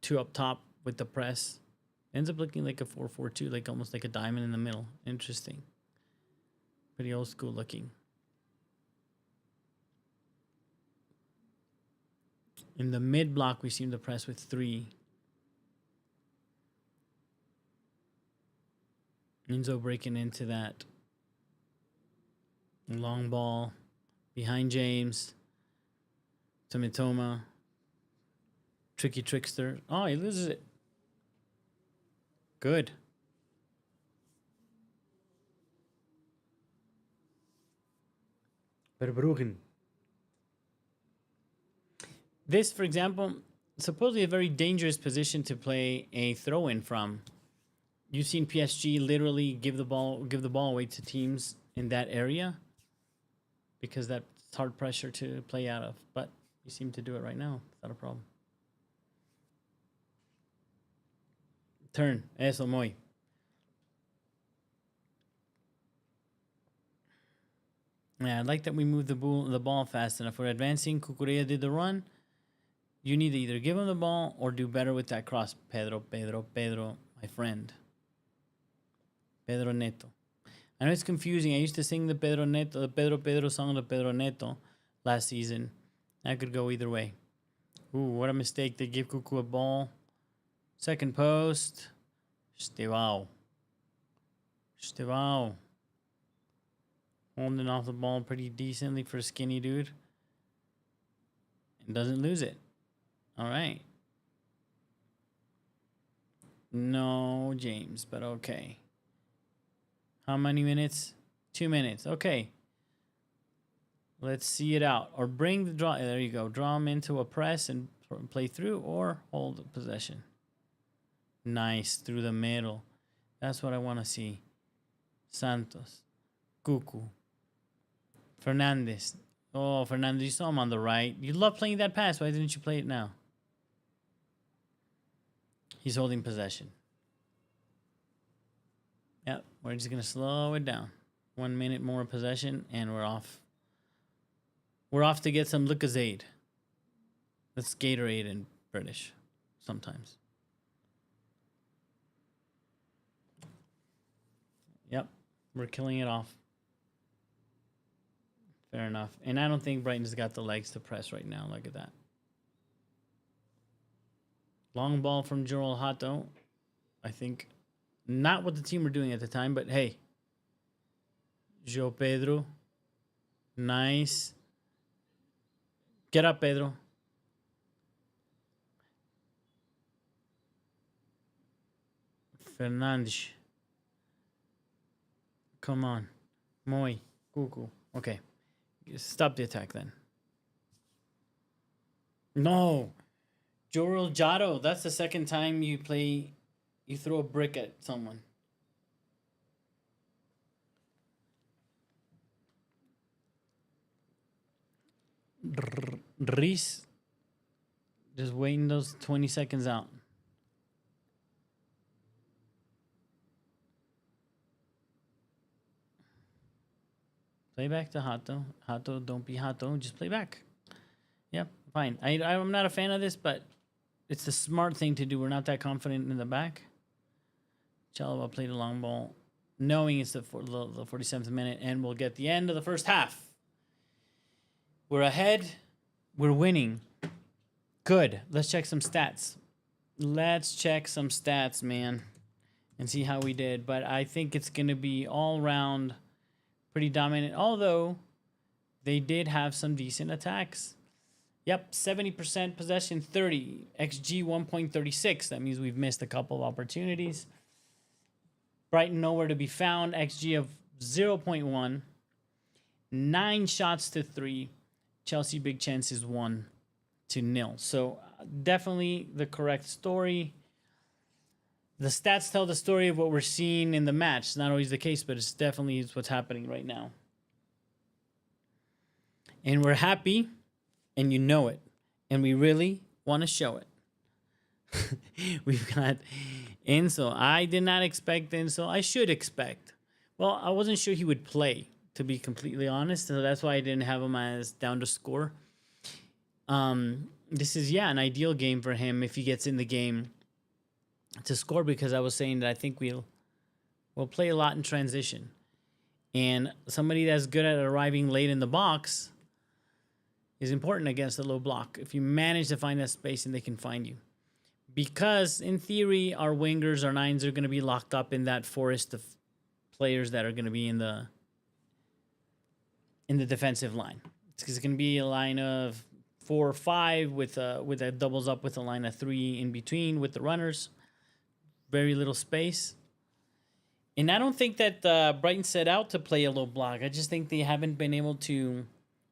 two up top with the press. Ends up looking like a 4-4-2, like almost like a diamond in the middle. Interesting. Pretty old school looking. In the mid block, we seem to press with 3. Enzo breaking into that long ball behind James to Mitoma. Tricky trickster. Oh, he loses it. Good. Verbruggen. This, for example, supposedly a very dangerous position to play a throw-in from. You've seen PSG literally give the ball away to teams in that area because that's hard pressure to play out of. But you seem to do it right now. It's not a problem. Turn. Eso, muy. Yeah, I like that we moved the ball fast enough. We're advancing. Cucurella did the run. You need to either give him the ball or do better with that cross. Pedro, my friend. Pedro Neto. I know it's confusing. I used to sing the Pedro song, the Pedro Neto last season. That could go either way. Ooh, what a mistake. They give Cucu a ball. Second post. Estevao. Holding off the ball pretty decently for a skinny dude. And doesn't lose it. All right. No, James, but okay. How many minutes? 2 minutes. Okay. Let's see it out. Or bring the draw. There you go. Draw him into a press and play through or hold possession. Nice. Through the middle. That's what I want to see. Santos. Cucu. Fernandez. Oh, Fernandez, you saw him on the right. You love playing that pass. Why didn't you play it now? He's holding possession. Yep, we're just going to slow it down. 1 minute more possession, and we're off. We're off to get some Lucozade. That's Gatorade in British, sometimes. Yep, we're killing it off. Fair enough. And I don't think Brighton's got the legs to press right now. Look at that. Long ball from Joel Hato. I think not what the team were doing at the time, but hey. João Pedro. Nice. Get up, Pedro. Fernandes. Come on. Moi. Cucu. Okay. Stop the attack then. No. Joel Jotto. That's the second time you throw a brick at someone. Reese. Just waiting those 20 seconds out. Play back to Hato. Hato, don't be Hato. Just play back. Yep, fine. I'm not a fan of this, but it's the smart thing to do. We're not that confident in the back. Chalaba played a long ball, knowing it's the 47th minute, and we'll get the end of the first half. We're ahead. We're winning. Good. Let's check some stats. Let's check some stats, man, and see how we did. But I think it's going to be all round pretty dominant, although they did have some decent attacks. Yep, 70% possession, 30. XG 1.36. That means we've missed a couple of opportunities. Brighton nowhere to be found. XG of 0.1. 9 shots to 3. Chelsea big chances 1-0. So definitely the correct story. The stats tell the story of what we're seeing in the match. It's not always the case, but it's definitely what's happening right now. And we're happy, and you know it. And we really want to show it. We've got Enzo. I did not expect Enzo. I should expect. Well, I wasn't sure he would play, to be completely honest. So that's why I didn't have him as down to score. This is, an ideal game for him if he gets in the game to score, because I was saying that I think we'll play a lot in transition. And somebody that's good at arriving late in the box is important against a low block. If you manage to find that space and they can find you. Because in theory, our wingers, our nines are going to be locked up in that forest of players that are going to be in the defensive line. It's going to be a line of 4 or 5 with a doubles up with a line of 3 in between with the runners. Very little space. And I don't think that Brighton set out to play a low block. I just think they haven't been able to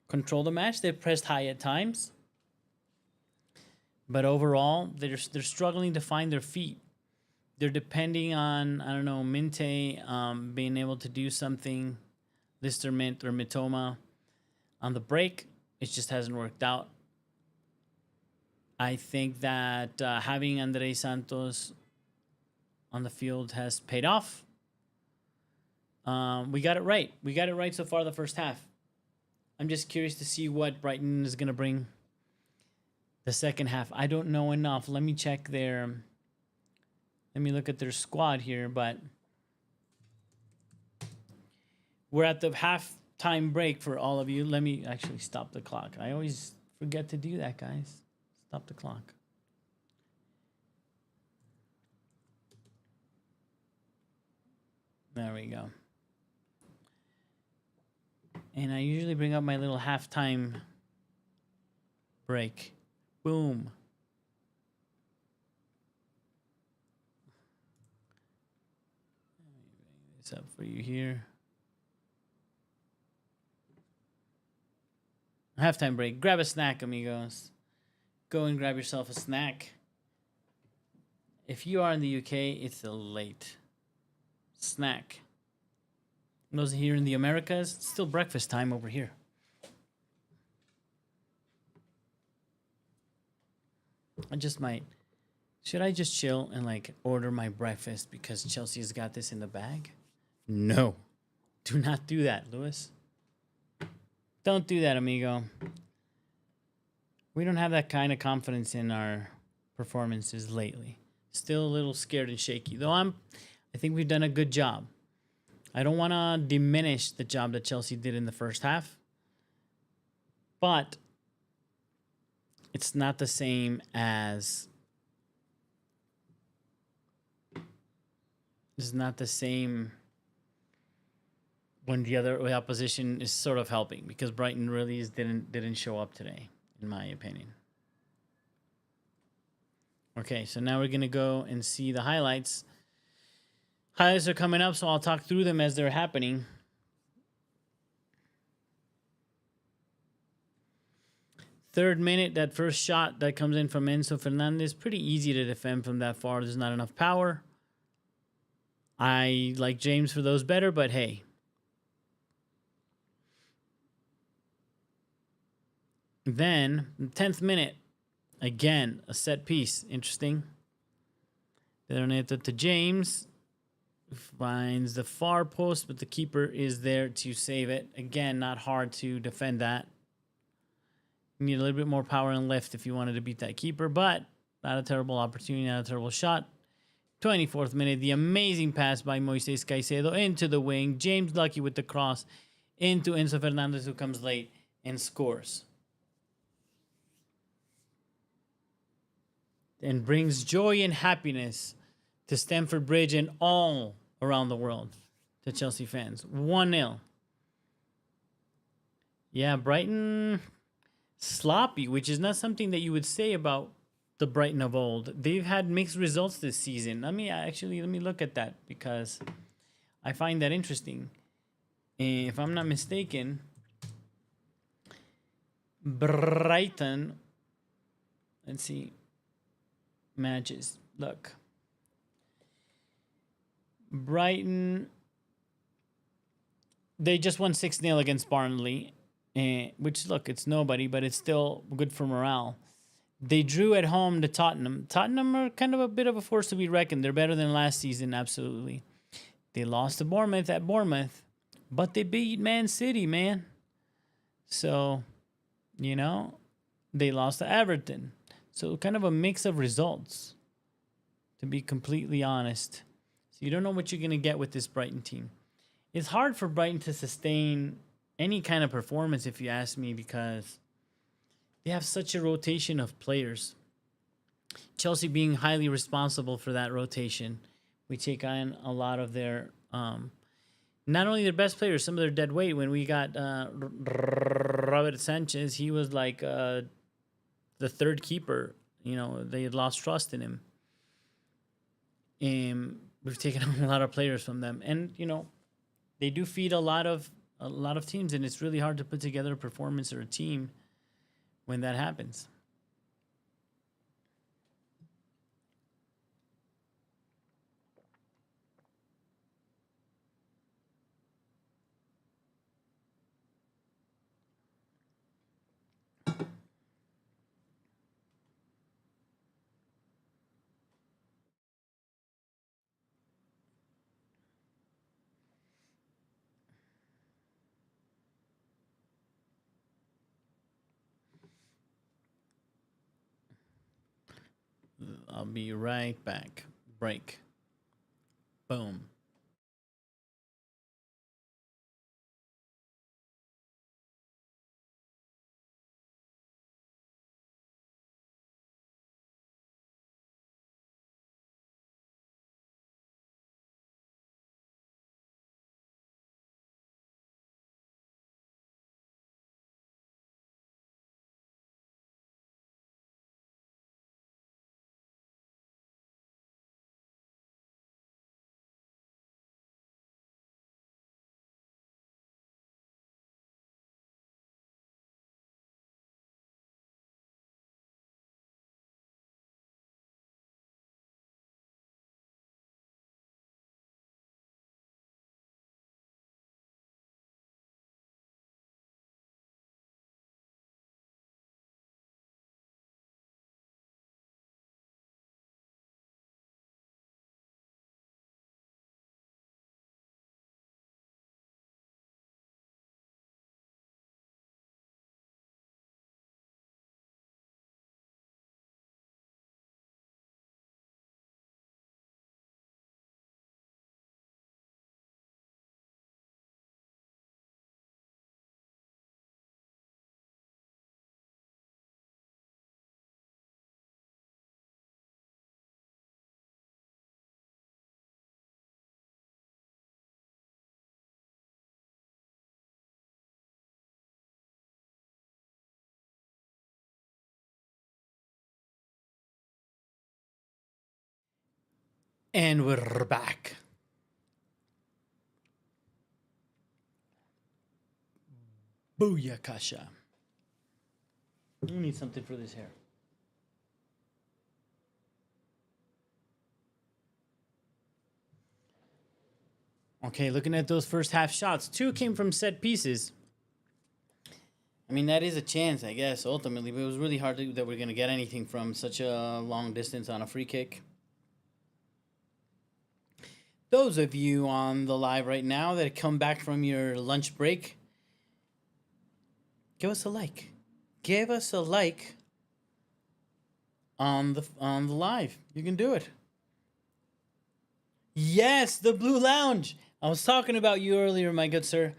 control the match. They've pressed high at times. But overall, they're struggling to find their feet. They're depending on, I don't know, Minte being able to do something, Listermint or Mitoma on the break. It just hasn't worked out. I think that having Andrei Santos on the field has paid off. We got it right. We got it right so far the first half. I'm just curious to see what Brighton is going to bring the second half. I don't know enough. Let me check their... Let me look at their squad here, but we're at the halftime break for all of you. Let me actually stop the clock. I always forget to do that, guys. Stop the clock. There we go. And I usually bring up my little halftime break. Boom. Up for you here. Halftime break. Grab a snack, amigos. Go and grab yourself a snack. If you are in the UK, it's a late snack. Those here in the Americas, it's still breakfast time over here. I just might. Should I just chill and like order my breakfast because Chelsea's got this in the bag? No. Do not do that, Lewis. Don't do that, amigo. We don't have that kind of confidence in our performances lately. Still a little scared and shaky. Though I think we've done a good job. I don't want to diminish the job that Chelsea did in the first half. But it's not the same as... It's not the same... when the opposition is sort of helping, because Brighton really didn't show up today, in my opinion. Okay, so now we're going to go and see the highlights. Highlights are coming up, so I'll talk through them as they're happening. Third minute, that first shot that comes in from Enzo Fernandez, pretty easy to defend from that far. There's not enough power. I like James for those better, but hey. Then, 10th minute, again, a set piece. Interesting. Pedroneta to James. Finds the far post, but the keeper is there to save it. Again, not hard to defend that. You need a little bit more power and lift if you wanted to beat that keeper, but not a terrible opportunity, not a terrible shot. 24th minute, the amazing pass by Moises Caicedo into the wing. James Lucky with the cross into Enzo Fernandez, who comes late and scores. And brings joy and happiness to Stamford Bridge and all around the world to Chelsea fans. 1-0. Yeah, Brighton sloppy, which is not something that you would say about the Brighton of old. They've had mixed results this season. Let me look at that because I find that interesting. If I'm not mistaken, Brighton, let's see, matches. Look. Brighton, they just won 6-0 against Barnley, which, look, it's nobody, but it's still good for morale. They drew at home to Tottenham. Tottenham are kind of a bit of a force to be reckoned. They're better than last season, absolutely. They lost to Bournemouth at Bournemouth, but they beat Man City, man. So, you know, they lost to Everton. So kind of a mix of results, to be completely honest. So you don't know what you're going to get with this Brighton team. It's hard for Brighton to sustain any kind of performance, if you ask me, because they have such a rotation of players. Chelsea being highly responsible for that rotation. We take on a lot of their, not only their best players, some of their dead weight. When we got Robert Sanchez, he was like the third keeper. You know, they had lost trust in him. And we've taken on a lot of players from them. And, you know, they do feed a lot of teams, and it's really hard to put together a performance or a team when that happens. I'll be right back. Break. Boom. And we're back. Booyakasha. You need something for this hair. Okay, looking at those first half shots, 2 came from set pieces. I mean, that is a chance, I guess, ultimately, but it was really hard that we're going to get anything from such a long distance on a free kick. Those of you on the live right now that come back from your lunch break, give us a like. Give us a like on the live. You can do it. Yes, the Blue Lounge. I was talking about you earlier, my good sir.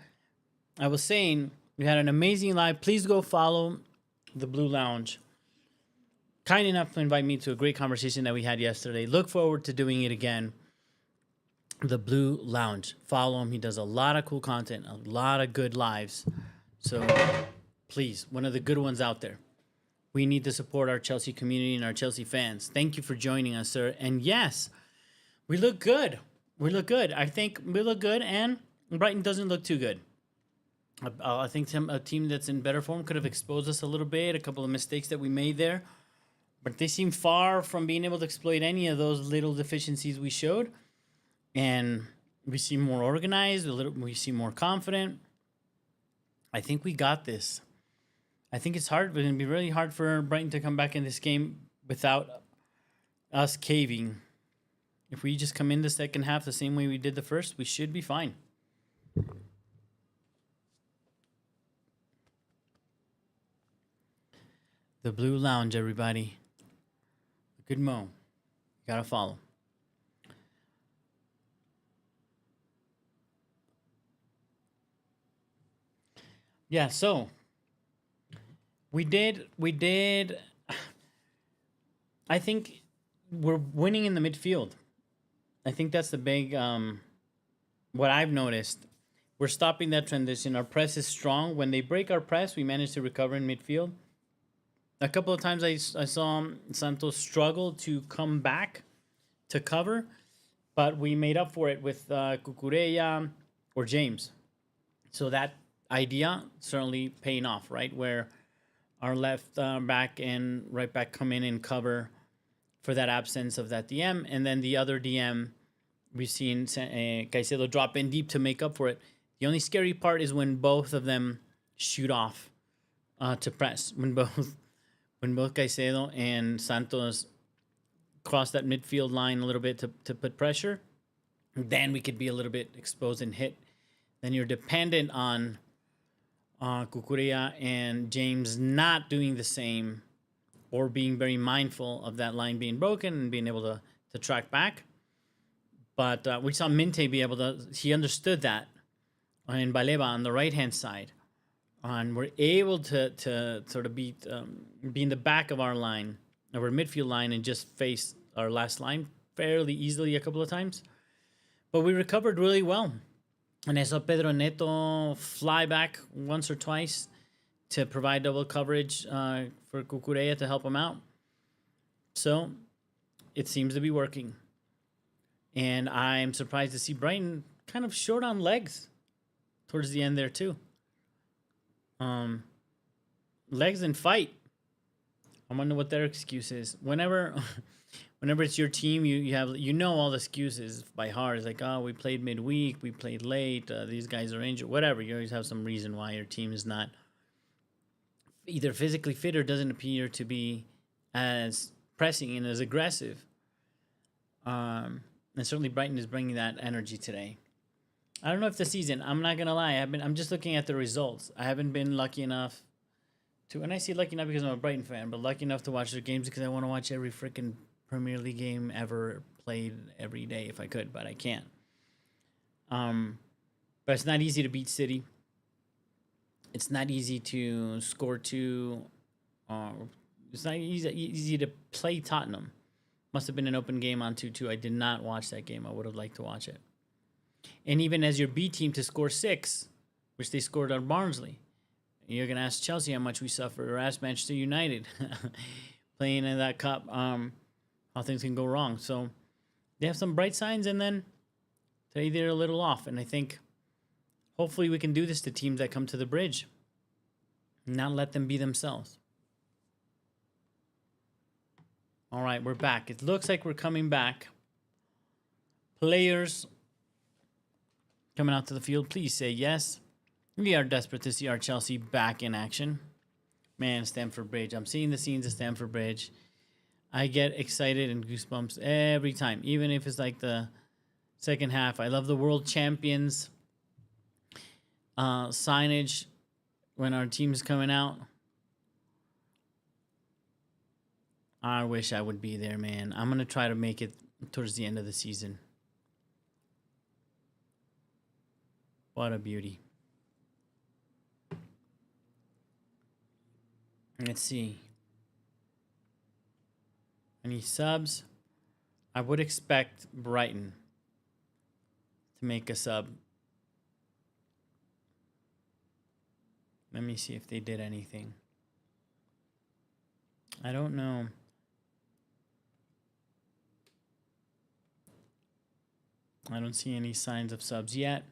I was saying we had an amazing live. Please go follow the Blue Lounge. Kind enough to invite me to a great conversation that we had yesterday. Look forward to doing it again. The Blue Lounge. Follow him. He does a lot of cool content, a lot of good lives. So please, one of the good ones out there. We need to support our Chelsea community and our Chelsea fans. Thank you for joining us, sir. And yes, we look good. We look good. I think we look good, and Brighton doesn't look too good. I think a team that's in better form could have exposed us a little bit, a couple of mistakes that we made there. But they seem far from being able to exploit any of those little deficiencies we showed. And we seem more organized, we seem more confident. I think we got this. I think it's hard, but it's going to be really hard for Brighton to come back in this game without us caving. If we just come in the second half the same way we did the first, we should be fine. The Blue Lounge, everybody. Good mo. You gotta follow. Yeah, so we did I think we're winning in the midfield. I think that's the big what I've noticed. We're stopping that transition. Our press is strong. When they break our press, we manage to recover in midfield. A couple of times I saw Santos struggle to come back to cover, but we made up for it with Cucurella or James. So that idea certainly paying off, right? Where our left back and right back come in and cover for that absence of that DM. And then the other DM, we've seen Caicedo drop in deep to make up for it. The only scary part is when both of them shoot off to press. When both Caicedo and Santos cross that midfield line a little bit to put pressure, then we could be a little bit exposed and hit. Then you're dependent on Cucurella and James not doing the same or being very mindful of that line being broken and being able to track back. But we saw Minte be able to, he understood that in Baleba on the right-hand side. And we're able to sort of be in the back of our line, our midfield line, and just face our last line fairly easily a couple of times. But we recovered really well. And I saw Pedro Neto fly back once or twice to provide double coverage for Cucurella to help him out. So it seems to be working. And I'm surprised to see Brighton kind of short on legs towards the end there too. Legs and fight. I wonder what their excuse is. Whenever it's your team, you have all the excuses by heart. It's like, oh, we played midweek, we played late, these guys are injured, whatever. You always have some reason why your team is not either physically fit or doesn't appear to be as pressing and as aggressive. And certainly Brighton is bringing that energy today. I don't know if the season, I'm not gonna lie, I'm just looking at the results. I haven't been lucky enough to, and I say lucky not because I'm a Brighton fan, but lucky enough to watch their games because I want to watch every freaking Premier League game ever played every day if I could, but I can't. But it's not easy to beat City. It's not easy to score two. It's not easy to play Tottenham. Must have been an open game on 2-2. I did not watch that game. I would have liked to watch it. And even as your B team to score 6, which they scored on Barnsley, you're going to ask Chelsea how much we suffered, or ask Manchester United playing in that cup, how things can go wrong. So they have some bright signs, and then today they're a little off. And I think hopefully we can do this to teams that come to the bridge, not let them be themselves. All right, we're back. It looks like we're coming back. Players coming out to the field, please say yes. We are desperate to see our Chelsea back in action. Man, Stamford Bridge. I'm seeing the scenes of Stamford Bridge. I get excited and goosebumps every time, even if it's like the second half. I love the world champions signage when our team's coming out. I wish I would be there, man. I'm going to try to make it towards the end of the season. What a beauty. Let's see. Any subs? I would expect Brighton to make a sub. Let me see if they did anything. I don't know. I don't see any signs of subs yet.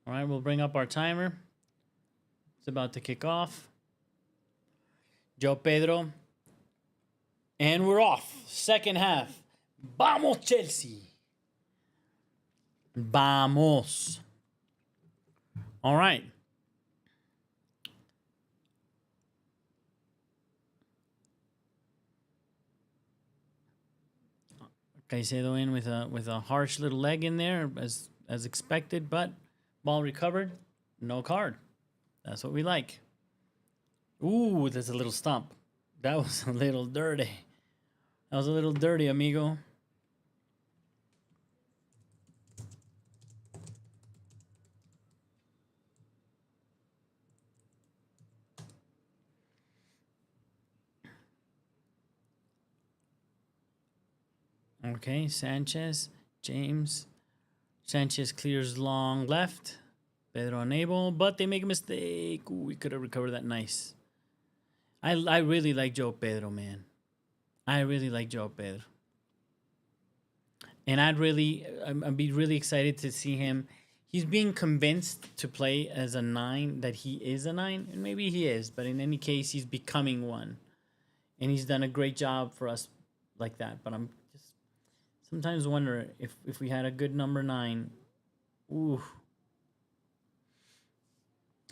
All right, we'll bring up our timer. It's about to kick off. Joe Pedro. And we're off. Second half. Vamos, Chelsea. Vamos. All right. Caicedo in with a harsh little leg in there as expected, but Ball recovered. No card. That's what we like. Ooh, that's a little stump. That was a little dirty. That was a little dirty, amigo. Okay, Sanchez, James. Sanchez clears long left. Pedro unable, but they make a mistake. Ooh, we could have recovered that nice. I really like Joe Pedro, man. I really like Joe Pedro. And I'd be really excited to see him. He's being convinced to play as a 9, that he is a 9, and maybe he is, but in any case, he's becoming one. And he's done a great job for us like that. But I'm just sometimes wonder if we had a good number 9, ooh,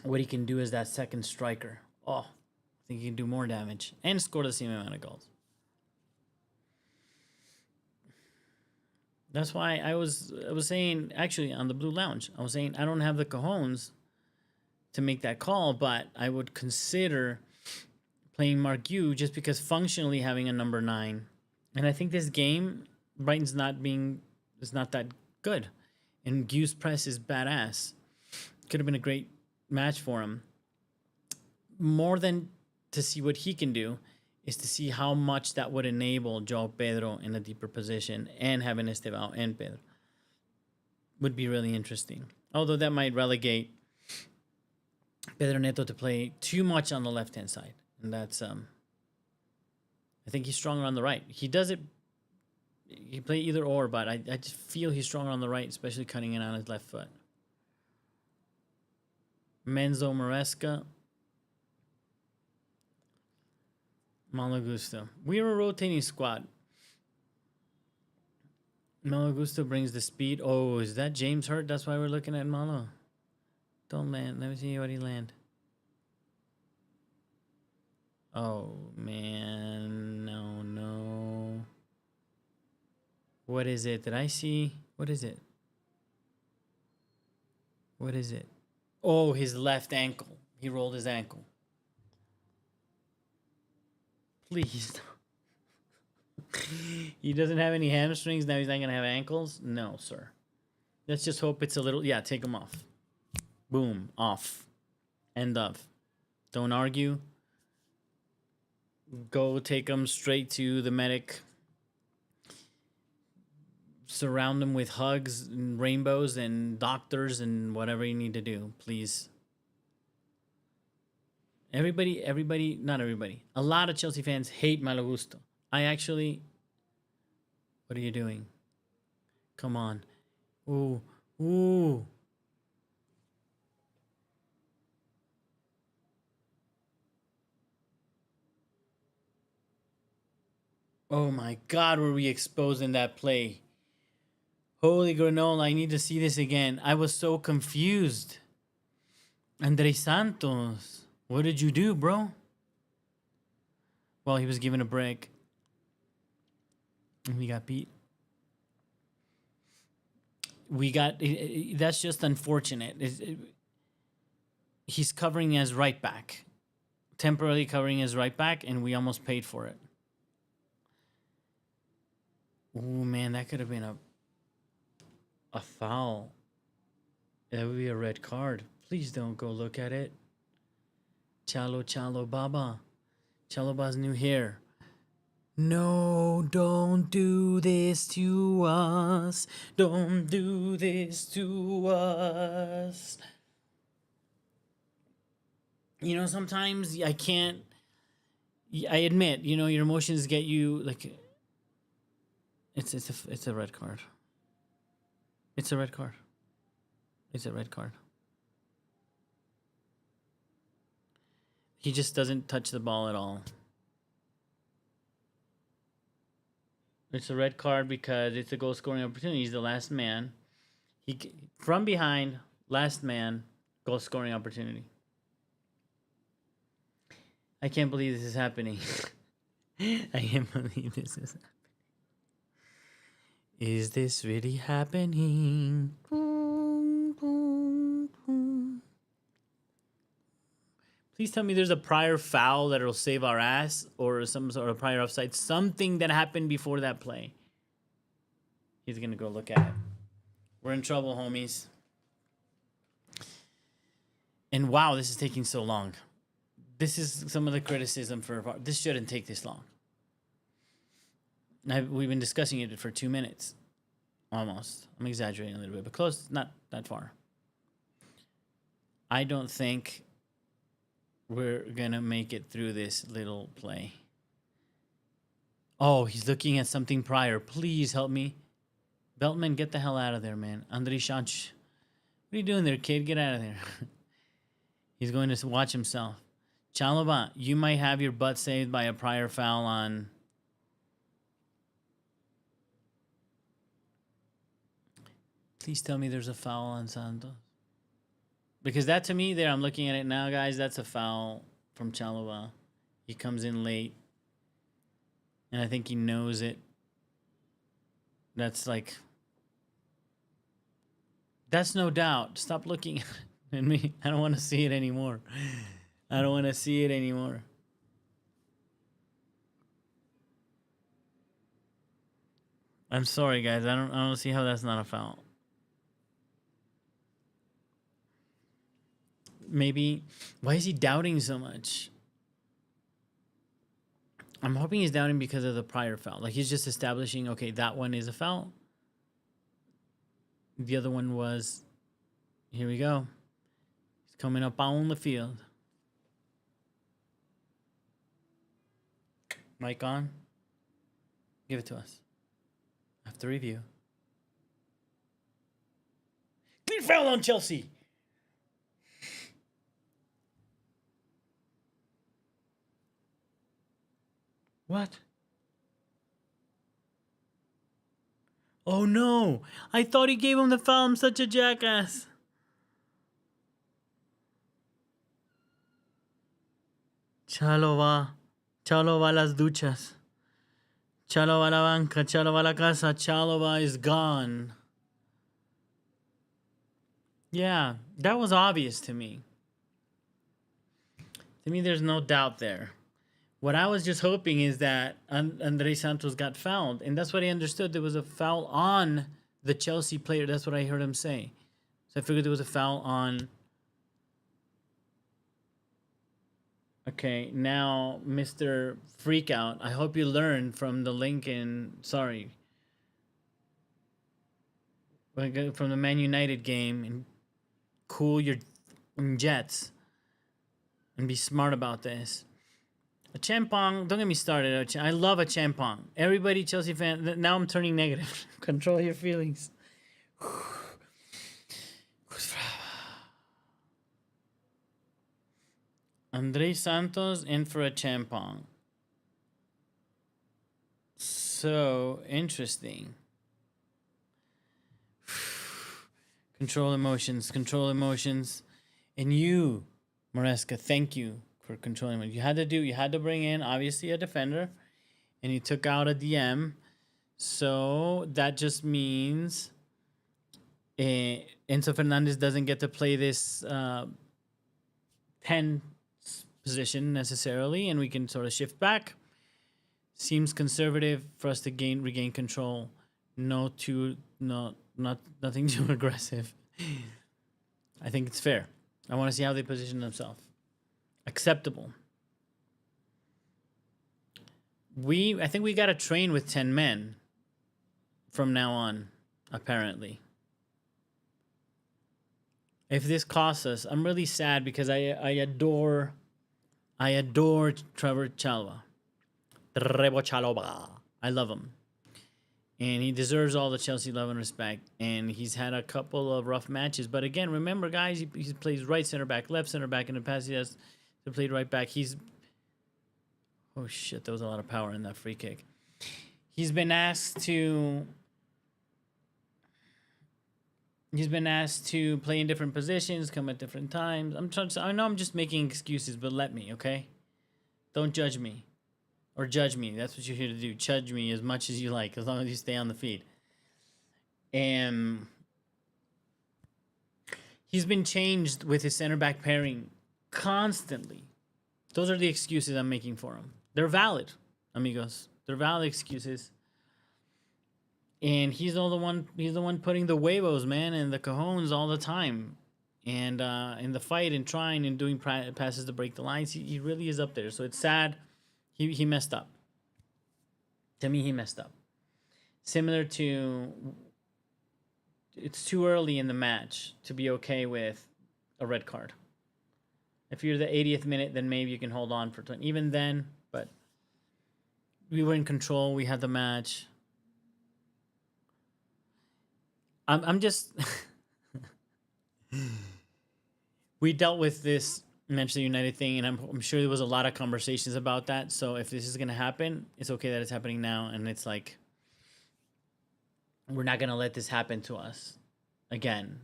what he can do as that second striker. Oh, I think he can do more damage and score the same amount of goals. That's why I was saying, actually, on the Blue Lounge, I was saying I don't have the cojones to make that call, but I would consider playing Margue just because functionally having a number 9. And I think this game, Brighton's is not that good. And Gu's press is badass. Could have been a great match for him. More than to see what he can do, is to see how much that would enable Joao Pedro in a deeper position, and having Estevao and Pedro would be really interesting. Although that might relegate Pedro Neto to play too much on the left-hand side. And that's, I think he's stronger on the right. He does it, he play either or, but I just feel he's stronger on the right, especially cutting in on his left foot. Menzo Maresca. Malo Gusto. We are a rotating squad. Malo Gusto brings the speed. Oh, is that James hurt? That's why we're looking at Malo. Don't land. Let me see what he land. Oh, man. No. What is it? Did I see? What is it? Oh, his left ankle. He rolled his ankle. Please. He doesn't have any hamstrings. Now he's not going to have ankles? No, sir. Let's just hope it's a little... Yeah, take him off. Boom. Off. End of. Don't argue. Go take him straight to the medic. Surround him with hugs and rainbows and doctors and whatever you need to do. Please. Everybody, not everybody. A lot of Chelsea fans hate Malo Gusto. I actually... What are you doing? Come on. Ooh. Oh my God, were we exposed in that play? Holy granola, I need to see this again. I was so confused. Andrés Santos, what did you do, bro? Well, he was given a break. And we got beat. That's just unfortunate. He's covering as right back. Temporarily covering as right back, and we almost paid for it. Oh man, that could have been a foul. That would be a red card. Please don't go look at it. Chalo Baba. Chalo Baba's new hair. No, don't do this to us. Don't do this to us. You know, sometimes I can't... I admit, you know, your emotions get you, like... It's a red card. It's a red card. It's a red card. He just doesn't touch the ball at all. It's a red card because it's a goal scoring opportunity. He's the last man. From behind, last man, goal scoring opportunity. I can't believe this is happening. I can't believe this is happening. Is this really happening? Boom, boom, Please tell me there's a prior foul that'll save our ass, or some sort of prior offside, something that happened before that play. He's gonna go look at it. We're in trouble, homies. And wow, this is taking so long. This is some of the criticism for VAR. This shouldn't take this long. We've been discussing it for 2 minutes. Almost. I'm exaggerating a little bit, but close, not that far. I don't think we're going to make it through this little play. Oh, he's looking at something prior. Please help me. Beltman, get the hell out of there, man. Andriy Shanch. What are you doing there, kid? Get out of there. He's going to watch himself. Chalobah, you might have your butt saved by a prior foul on... Please tell me there's a foul on Santos. Because that, to me, there, I'm looking at it now, guys, that's a foul from Chalobah. He comes in late. And I think he knows it. That's like... That's no doubt. Stop looking at me. I don't want to see it anymore. I don't want to see it anymore. I'm sorry, guys. I don't see how that's not a foul. Maybe... Why is he doubting so much? I'm hoping he's doubting because of the prior foul. Like, he's just establishing, okay, that one is a foul. The other one was... Here we go. He's coming up on the field. Mic on. Give it to us. After review. Clear foul on Chelsea. What? Oh no! I thought he gave him the foul. I'm such a jackass. Chalo va. Chalo va las duchas. Chalo va la banca. Chalo va la casa. Chalo va is gone. Yeah, that was obvious to me. To me, there's no doubt there. What I was just hoping is that Andrés Santos got fouled. And that's what I understood. There was a foul on the Chelsea player. That's what I heard him say. So I figured there was a foul on... Okay, now, Mr. Freakout, I hope you learned from the Lincoln... Sorry. From the Man United game. And cool your jets. And be smart about this. A Champong, don't get me started. I love a Champong. Everybody, Chelsea fan, now I'm turning negative. Control your feelings. Andrés Santos in for a Champong. So interesting. Control emotions, control emotions. And you, Maresca, thank you for controlling it. You had to bring in obviously a defender, and you took out a DM. So that just means Enzo Fernandez doesn't get to play this 10 position necessarily, and we can sort of shift back. Seems conservative for us to regain control. Nothing too aggressive. I think it's fair. I want to see how they position themselves. Acceptable. I think we got to train with 10 men from now on, apparently. If this costs us, I'm really sad because I adore Trevor Chalobah. Trevor Chalobah. I love him. And he deserves all the Chelsea love and respect. And he's had a couple of rough matches. But again, remember, guys, he plays right center back, left center back. In the past, he has played right back. Oh, shit, there was a lot of power in that free kick. He's been asked to play in different positions, come at different times. I know I'm just making excuses, but let me, okay? Don't judge me. Or judge me. That's what you're here to do. Judge me as much as you like, as long as you stay on the feed. And he's been changed with his center back pairing constantly. Those are the excuses I'm making for him. They're valid, amigos. They're valid excuses. And he's the one. He's the one putting the huevos, man, and the cajones all the time, and in the fight and trying and doing passes to break the lines. He really is up there. So it's sad. He messed up. To me, he messed up. Similar to, it's too early in the match to be okay with a red card. If you're the 80th minute, then maybe you can hold on for 20. Even then, but we were in control. We had the match. I'm just... We dealt with this Manchester United thing, and I'm sure there was a lot of conversations about that. So if this is going to happen, it's okay that it's happening now. And it's like, we're not going to let this happen to us again.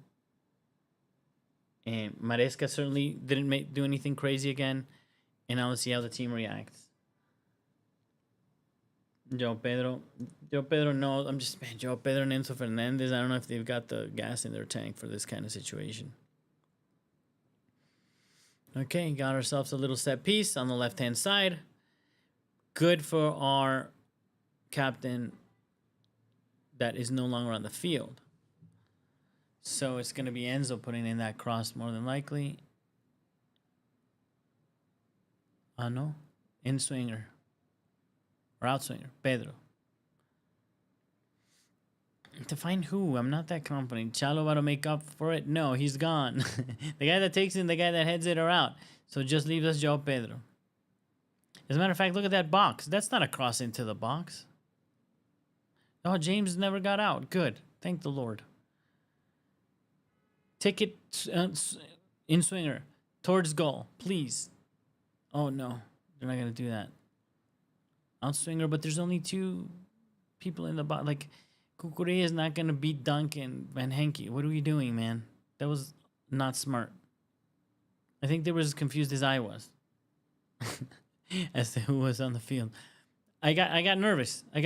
And Maresca certainly didn't do anything crazy again. And now let's see how the team reacts. Joe Pedro, no, I'm just, man, Joe Pedro and Enzo Fernandez, I don't know if they've got the gas in their tank for this kind of situation. Okay, got ourselves a little set piece on the left-hand side. Good for our captain that is no longer on the field. So it's going to be Enzo putting in that cross more than likely. No, in-swinger. Or outswinger, Pedro. To find who? I'm not that confident. Chalo about to make up for it? No, he's gone. The guy that takes it and the guy that heads it are out. So just leave us Joao Pedro. As a matter of fact, look at that box. That's not a cross into the box. Oh, James never got out. Good. Thank the Lord. Take it in swinger towards goal, please. Oh, no. They're not going to do that. Outswinger, but there's only two people in the box. Like, Kukurea is not going to beat Duncan Van Henke. What are we doing, man? That was not smart. I think they were as confused as I was as to who was on the field. I got nervous. I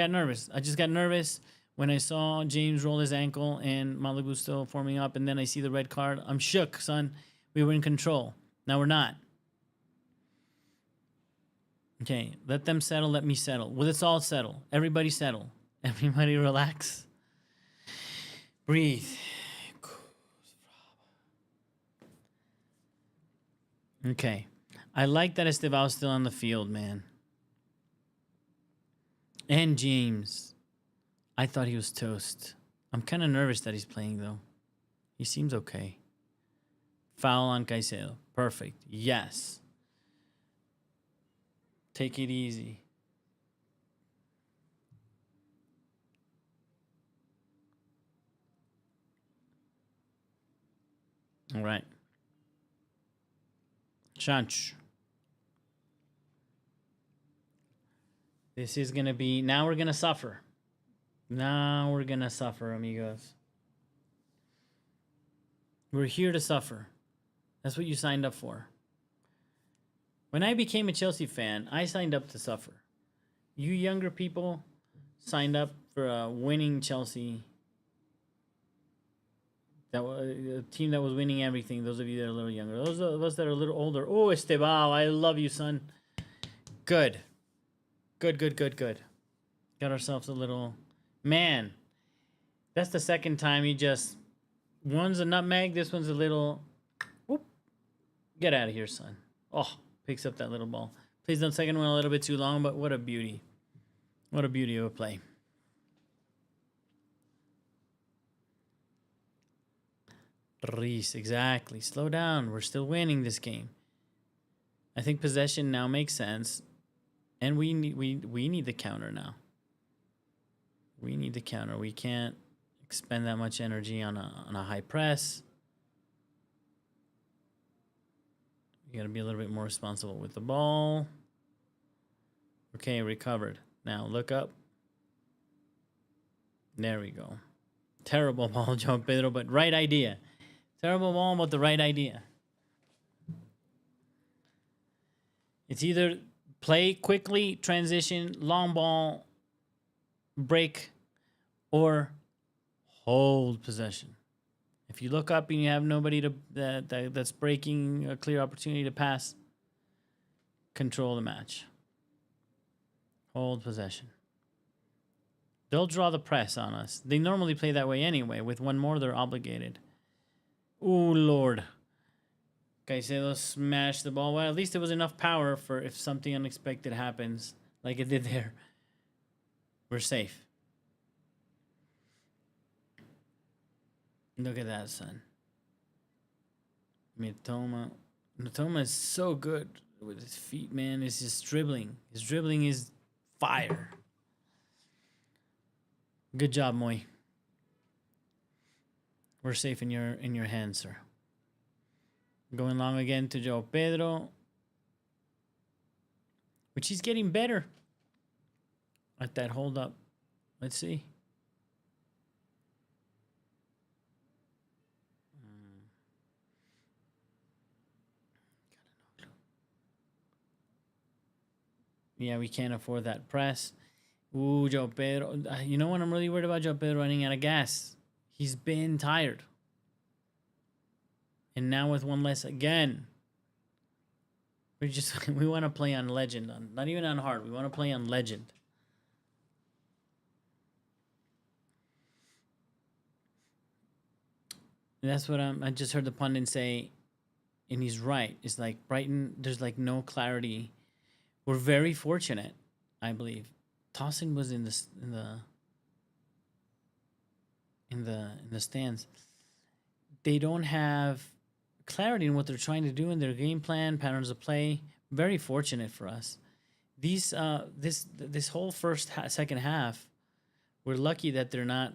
just got nervous when I saw James roll his ankle and Malibu still forming up, and then I see the red card. I'm shook, son. We were in control. Now we're not. Okay, let them settle, let me settle. Well, let's all settle. Everybody settle. Everybody relax. Breathe. Okay. I like that Estevao's still on the field, man. And James. I thought he was toast. I'm kind of nervous that he's playing, though. He seems okay. Foul on Caicedo. Perfect. Yes. Take it easy. All right. Chanch. This is going to be... Now we're going to suffer. Now we're going to suffer, amigos. We're here to suffer. That's what you signed up for. When I became a Chelsea fan, I signed up to suffer. You younger people signed up for a winning Chelsea. That was a team that was winning everything. Those of you that are a little younger. Those of us that are a little older. Oh, Estebao, I love you, son. Good. Good. Got ourselves a little... Man, that's the second time he just... One's a nutmeg, this one's a little... Whoop. Get out of here, son. Oh, picks up that little ball. Plays the second one a little bit too long, but what a beauty. What a beauty of a play. Reese, exactly. Slow down. We're still winning this game. I think possession now makes sense. And we need the counter now. We need the counter. We can't expend that much energy on a high press. You got to be a little bit more responsible with the ball. Okay, recovered. Now look up. There we go. Terrible ball, Joao Pedro, but right idea. Terrible ball, but the right idea. It's either play quickly, transition, long ball, break, or hold possession. If you look up and you have nobody that's breaking a clear opportunity to pass, control the match. Hold possession. They'll draw the press on us. They normally play that way anyway. With one more, they're obligated. Ooh, Lord. Caicedo smashed the ball. Well, at least it was enough power for if something unexpected happens, like it did there. We're safe. Look at that, son. Mitoma. Mitoma is so good with his feet, man. It's just dribbling. His dribbling is fire. Good job, Moy. We're safe in your hands, sir. Going long again to Joe Pedro. Which he's getting better at that hold up. Let's see. Yeah, we can't afford that press. Ooh, Joe Pedro. You know what? I'm really worried about Joe Pedro running out of gas. He's been tired. And now with one less again. We want to play on legend. Not even on hard. We want to play on legend. And that's what I just heard the pundit say. And he's right. It's like Brighton, there's like no clarity. We're very fortunate, I believe. Tossin was in the stands. They don't have clarity in what they're trying to do in their game plan, patterns of play. Very fortunate for us. These this whole second half, we're lucky that they're not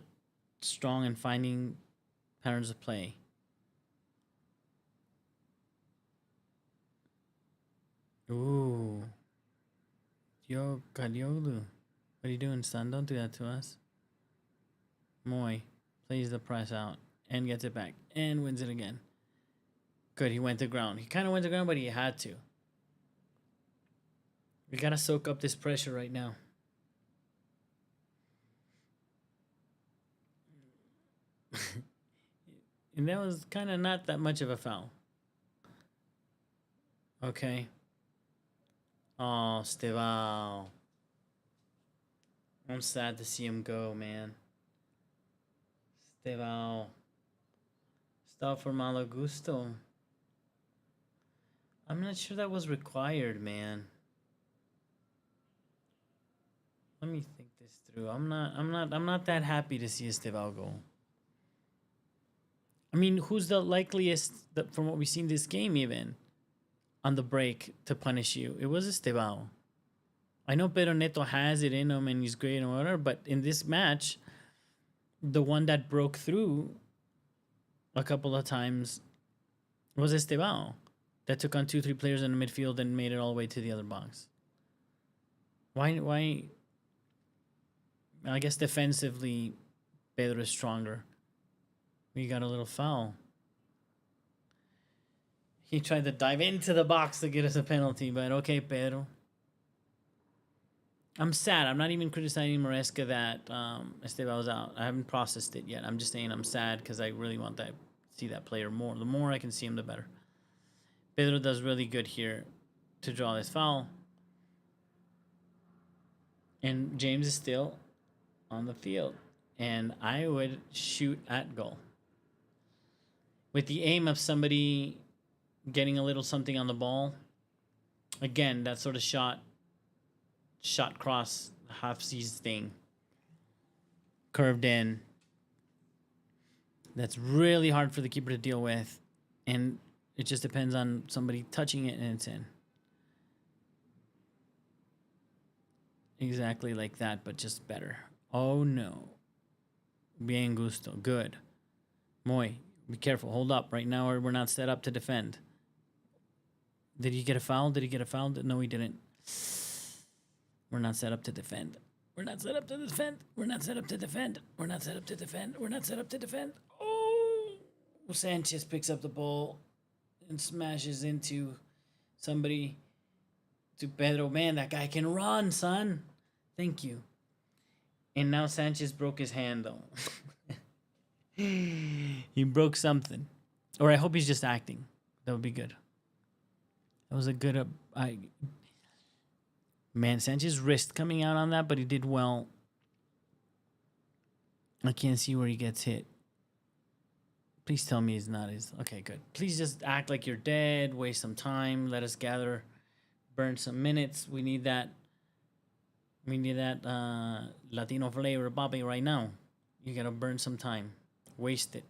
strong in finding patterns of play. Ooh. Yo, Kalioglu. What are you doing, son? Don't do that to us. Moy plays the press out and gets it back and wins it again. Good, he went to ground. He kind of went to ground, but he had to. We got to soak up this pressure right now. And that was kind of not that much of a foul. Okay. Oh, Estevao. I'm sad to see him go, man. Estevao. Stop for malo gusto. I'm not sure that was required, man. Let me think this through. I'm not that happy to see Estevao go. I mean, who's the likeliest from what we've seen this game even on the break to punish you? It was Estevao. I know Pedro Neto has it in him and he's great and whatever, but in this match, the one that broke through a couple of times was Estevao. That took on 2-3 players in the midfield and made it all the way to the other box. Why? I guess defensively, Pedro is stronger. We got a little foul. He tried to dive into the box to get us a penalty, but okay, Pedro. I'm sad. I'm not even criticizing Maresca that Estevao was out. I haven't processed it yet. I'm just saying I'm sad because I really want to see that player more. The more I can see him, the better. Pedro does really good here to draw this foul. And James is still on the field. And I would shoot at goal. With the aim of somebody getting a little something on the ball. Again, that sort of shot cross, half-seas thing. Curved in. That's really hard for the keeper to deal with. And it just depends on somebody touching it and it's in. Exactly like that, but just better. Oh, no. Bien gusto. Good. Moy, be careful. Hold up. Right now we're not set up to defend. Did he get a foul? No, he didn't. We're not set up to defend. We're not set up to defend. We're not set up to defend. We're not set up to defend. We're not set up to defend. Oh! Sanchez picks up the ball and smashes into somebody. To Pedro. Man, that guy can run, son. Thank you. And now Sanchez broke his hand, though. He broke something. Or I hope he's just acting. That would be good. That was a good... Man, Sanchez wrist coming out on that, but he did well. I can't see where he gets hit. Please tell me he's not his. Okay, good. Please just act like you're dead. Waste some time. Let us gather. Burn some minutes. We need that. We need that Latino flavor, Bobby, right now. You gotta burn some time. Waste it.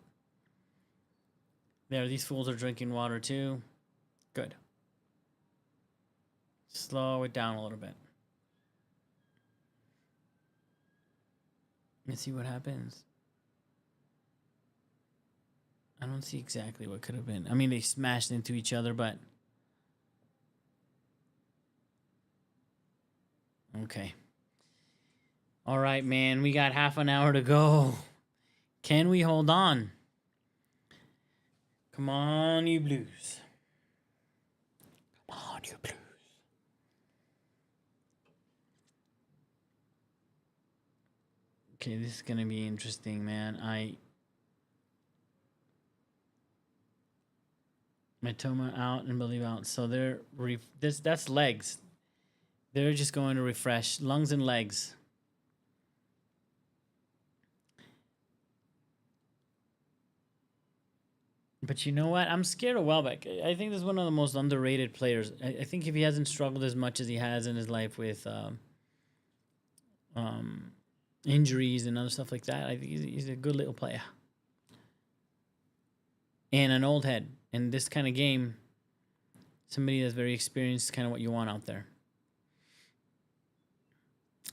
There, these fools are drinking water too. Good. Slow it down a little bit. Let's see what happens. I don't see exactly what could have been. I mean, they smashed into each other, but... Okay. All right, man. We got half an hour to go. Can we hold on? Come on, you Blues. Come on, you Blues. Okay, this is going to be interesting, man. Matoma out and Believe out. So they're that's legs. They're just going to refresh lungs and legs. But you know what? I'm scared of Welbeck. I think this is one of the most underrated players. I think if he hasn't struggled as much as he has in his life with injuries and other stuff like that, I think he's a good little player. And an old head. In this kind of game, somebody that's very experienced is kind of what you want out there.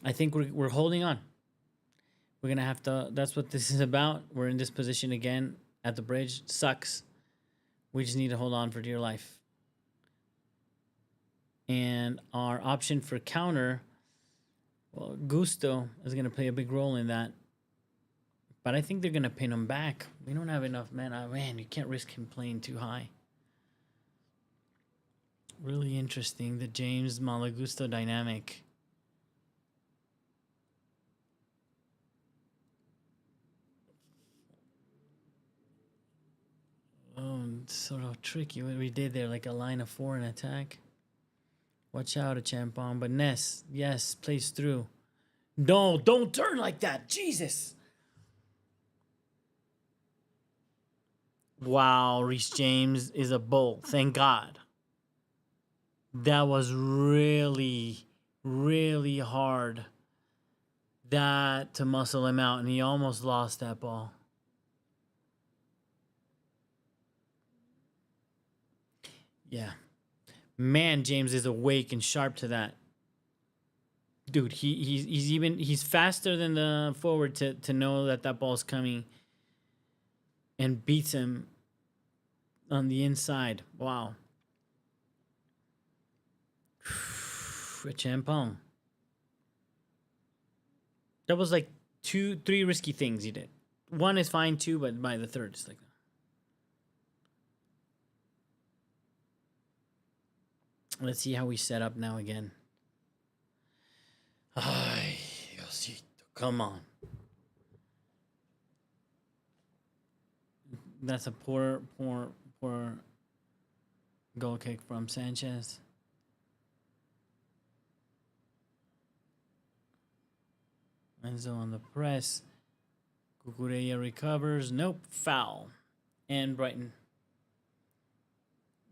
I think we're holding on. We're going to have to... That's what this is about. We're in this position again at the bridge. Sucks. We just need to hold on for dear life. And our option for counter... Well, Gusto is going to play a big role in that. But I think they're going to pin him back. We don't have enough men. Man, you can't risk him playing too high. Really interesting, the James Malagusto dynamic. Oh, it's sort of tricky what we did there, like a line of 4 in attack. Watch out, a Champon. But Ness, yes, plays through. No, don't turn like that. Jesus. Wow, Reece James is a bull. Thank God. That was really, really hard. That to muscle him out, and he almost lost that ball. Yeah. Man, James is awake and sharp to that. Dude, he's faster than the forward to know that ball's coming and beats him on the inside. Wow. Champon. That was like 3 risky things he did. 1 is fine, 2, but by the 3rd, it's like... Let's see how we set up now again. Ay, Diosito, come on. That's a poor goal kick from Sanchez. Enzo on the press. Cucurella recovers. Nope, foul. And Brighton.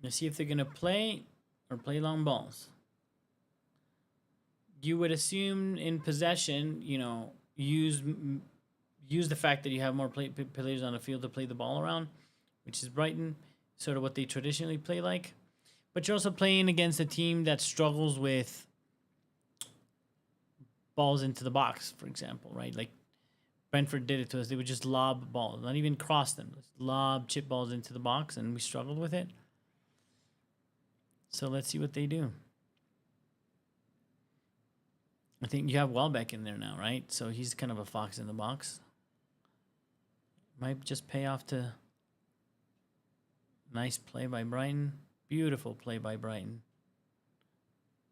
Let's see if they're going to play or play long balls. You would assume in possession, you know, use the fact that you have more players on the field to play the ball around, which is Brighton, sort of what they traditionally play like. But you're also playing against a team that struggles with balls into the box, for example, right? Like Brentford did it to us. They would just lob balls, not even cross them. Just lob chip balls into the box, and we struggled with it. So let's see what they do. I think you have Welbeck in there now, right? So he's kind of a fox in the box. Might just pay off to... Nice play by Brighton. Beautiful play by Brighton.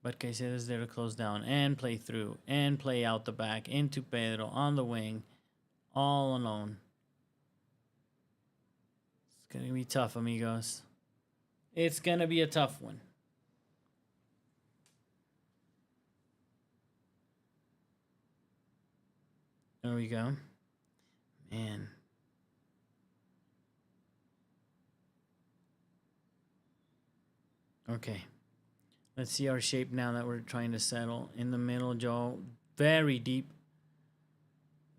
But Caicedo's there to close down and play through and play out the back into Pedro on the wing. All alone. It's going to be tough, amigos. It's going to be a tough one. There we go. Man. Okay. Let's see our shape now that we're trying to settle. In the middle, Joe. Very deep.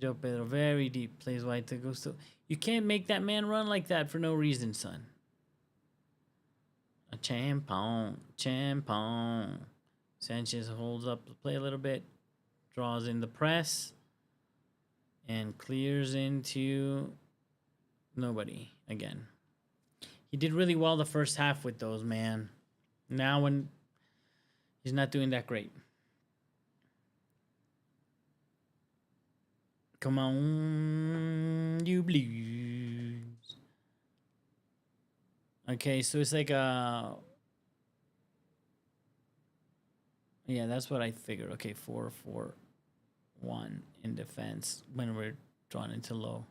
Joe Pedro, very deep. Plays wide to Gusto. You can't make that man run like that for no reason, son. A champon. Champon. Sanchez holds up the play a little bit. Draws in the press. And clears into nobody again. He did really well the first half with those, man. Now when he's not doing that great. Come on, you Blues. Okay, so it's like a... Yeah, that's what I figured. Okay, 4-4-1 in defense when we're drawn into low.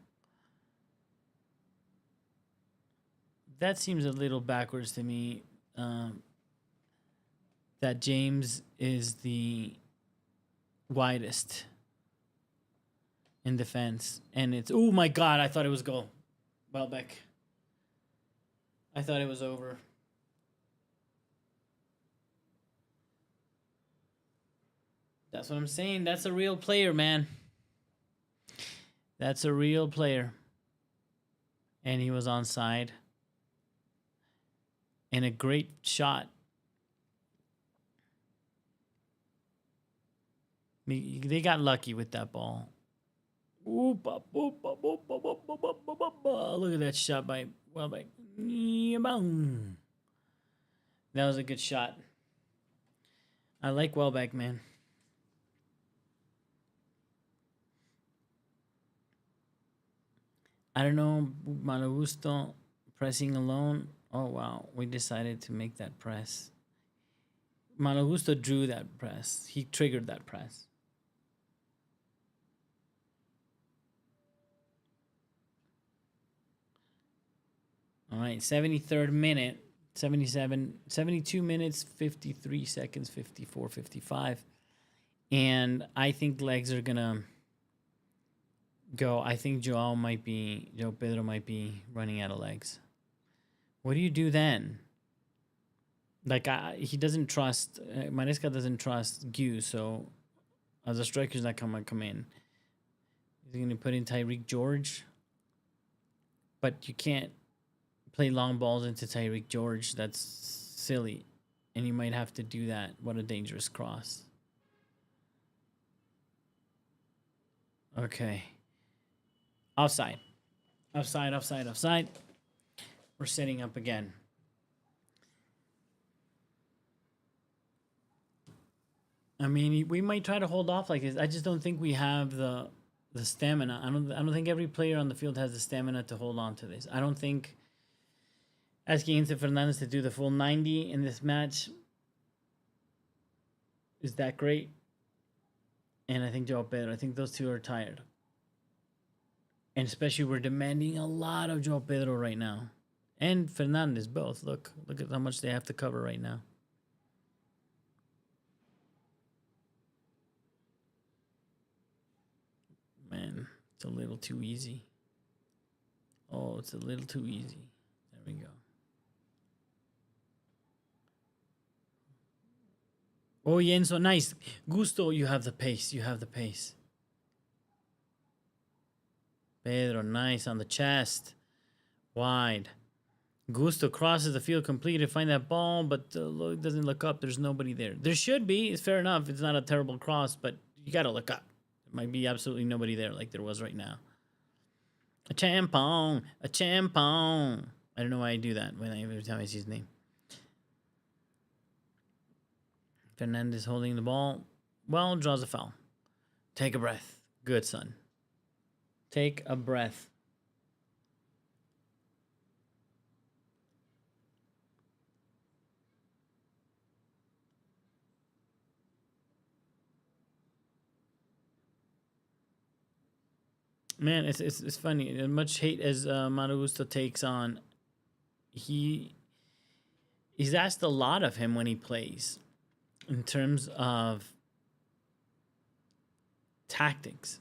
That seems a little backwards to me. That James is the widest in defense. And it's... Oh, my God. I thought it was goal. Welbeck. I thought it was over. That's what I'm saying. That's a real player, man. That's a real player. And he was onside. And a great shot. They got lucky with that ball. Look at that shot by Welbeck. That was a good shot. I like Welbeck, man. I don't know, Malagusto pressing alone. Oh, wow. We decided to make that press. Malagusto drew that press. He triggered that press. All right, 73rd minute, 72 minutes, 53 seconds, 54, 55. And I think legs are going to go. I think Joe Pedro might be running out of legs. What do you do then? Like, he doesn't trust, Maresca doesn't trust Gu, so as a striker's not going to come in. He's going to put in Tyreek George. But you can't play long balls into Tyreek George. That's silly. And you might have to do that. What a dangerous cross. Okay. Offside. Offside, offside, offside. We're setting up again. I mean, we might try to hold off like this. I just don't think we have the stamina. I don't think every player on the field has the stamina to hold on to this. I don't think asking Enzo Fernandez to do the full 90 in this match is that great. And I think Joao Pedro, I think those two are tired. And especially we're demanding a lot of Joao Pedro right now. And Fernandez both. Look at how much they have to cover right now. Man, it's a little too easy. Oh, it's a little too easy. There we go. Oh, Enzo, nice. Gusto, you have the pace. You have the pace. Pedro, nice on the chest. Wide. Gusto crosses the field completely to find that ball, but doesn't look up. There's nobody there. There should be. It's fair enough. It's not a terrible cross, but you got to look up. There might be absolutely nobody there like there was right now. A champon. A champon. I don't know why I do that every time I see his name. Fernandez holding the ball. Well, draws a foul. Take a breath. Good, son. Take a breath. Man, it's funny. As much hate as Malagusto takes on, he's asked a lot of him when he plays in terms of tactics.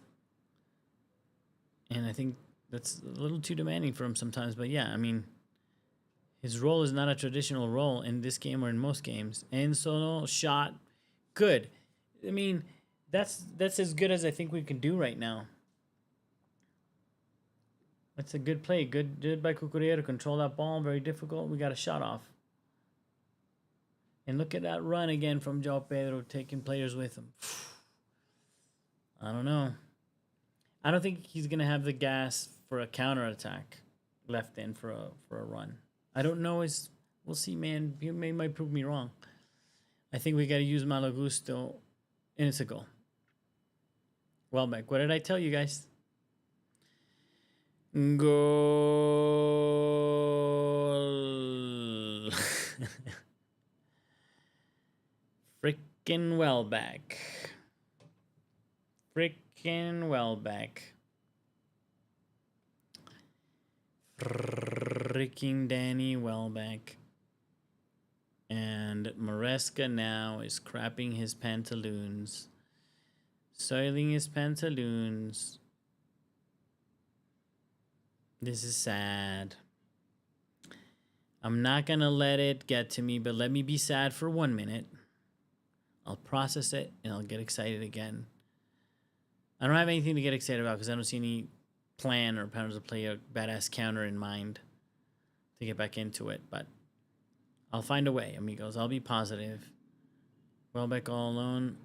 And I think that's a little too demanding for him sometimes. But yeah, I mean, his role is not a traditional role in this game or in most games. And Sono shot good. I mean, that's as good as I think we can do right now. That's a good play. Good by Cucurella to control that ball. Very difficult. We got a shot off. And look at that run again from João Pedro, taking players with him. I don't know. I don't think he's going to have the gas for a counterattack left in for a run. I don't know. We'll see, man. He might prove me wrong. I think we got to use Malo Gusto, and it's a goal. Welbeck. What did I tell you guys? Goal. Frickin' Welbeck. Frickin' Welbeck. Freaking Danny Welbeck. And Maresca now is crapping his pantaloons. Soiling his pantaloons. This is sad. I'm not going to let it get to me, but let me be sad for 1 minute. I'll process it, and I'll get excited again. I don't have anything to get excited about because I don't see any plan or patterns to play a badass counter in mind to get back into it. But I'll find a way, amigos. I'll be positive. Welbeck all alone.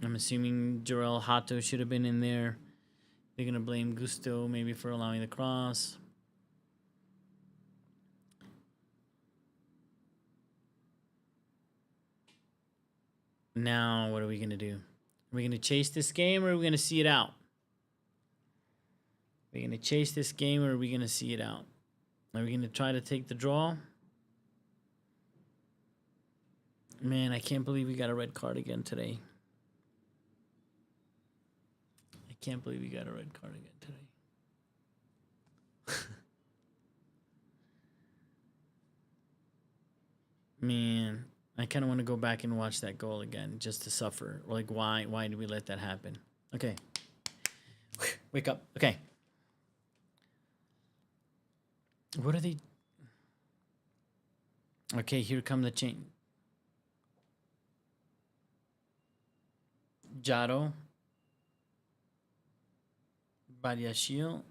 I'm assuming Jarell Hato should have been in there. They're going to blame Gusto maybe for allowing the cross. Now, what are we going to do? Are we going to chase this game or are we going to see it out? Are we going to chase this game or are we going to see it out? Are we going to try to take the draw? Man, I can't believe we got a red card again today. I can't believe we got a red card again today. Man, I kind of want to go back and watch that goal again just to suffer. Like, why did we let that happen? Okay. Wake up. Okay. What are they? Okay, here come the chain. Jaro. Badiashil.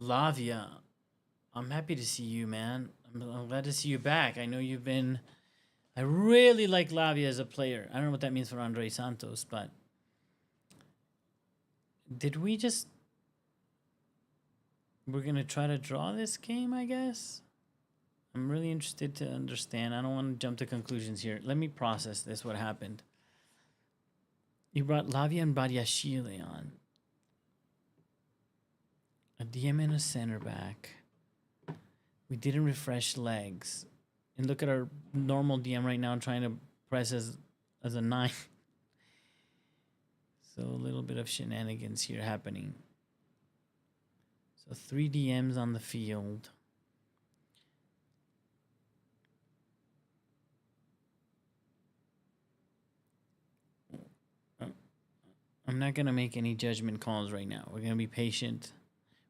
Lavia. I'm happy to see you, man. I'm glad to see you back. I know you've been... I really like Lavia as a player. I don't know what that means for Andre Santos, but... Did we just... We're going to try to draw this game, I guess? I'm really interested to understand. I don't want to jump to conclusions here. Let me process this, what happened. You brought Lavia and Badiashile on. A DM and a center back. We didn't refresh legs. And look at our normal DM right now trying to press as a 9. So a little bit of shenanigans here happening. So 3 DMs on the field. I'm not going to make any judgment calls right now. We're going to be patient.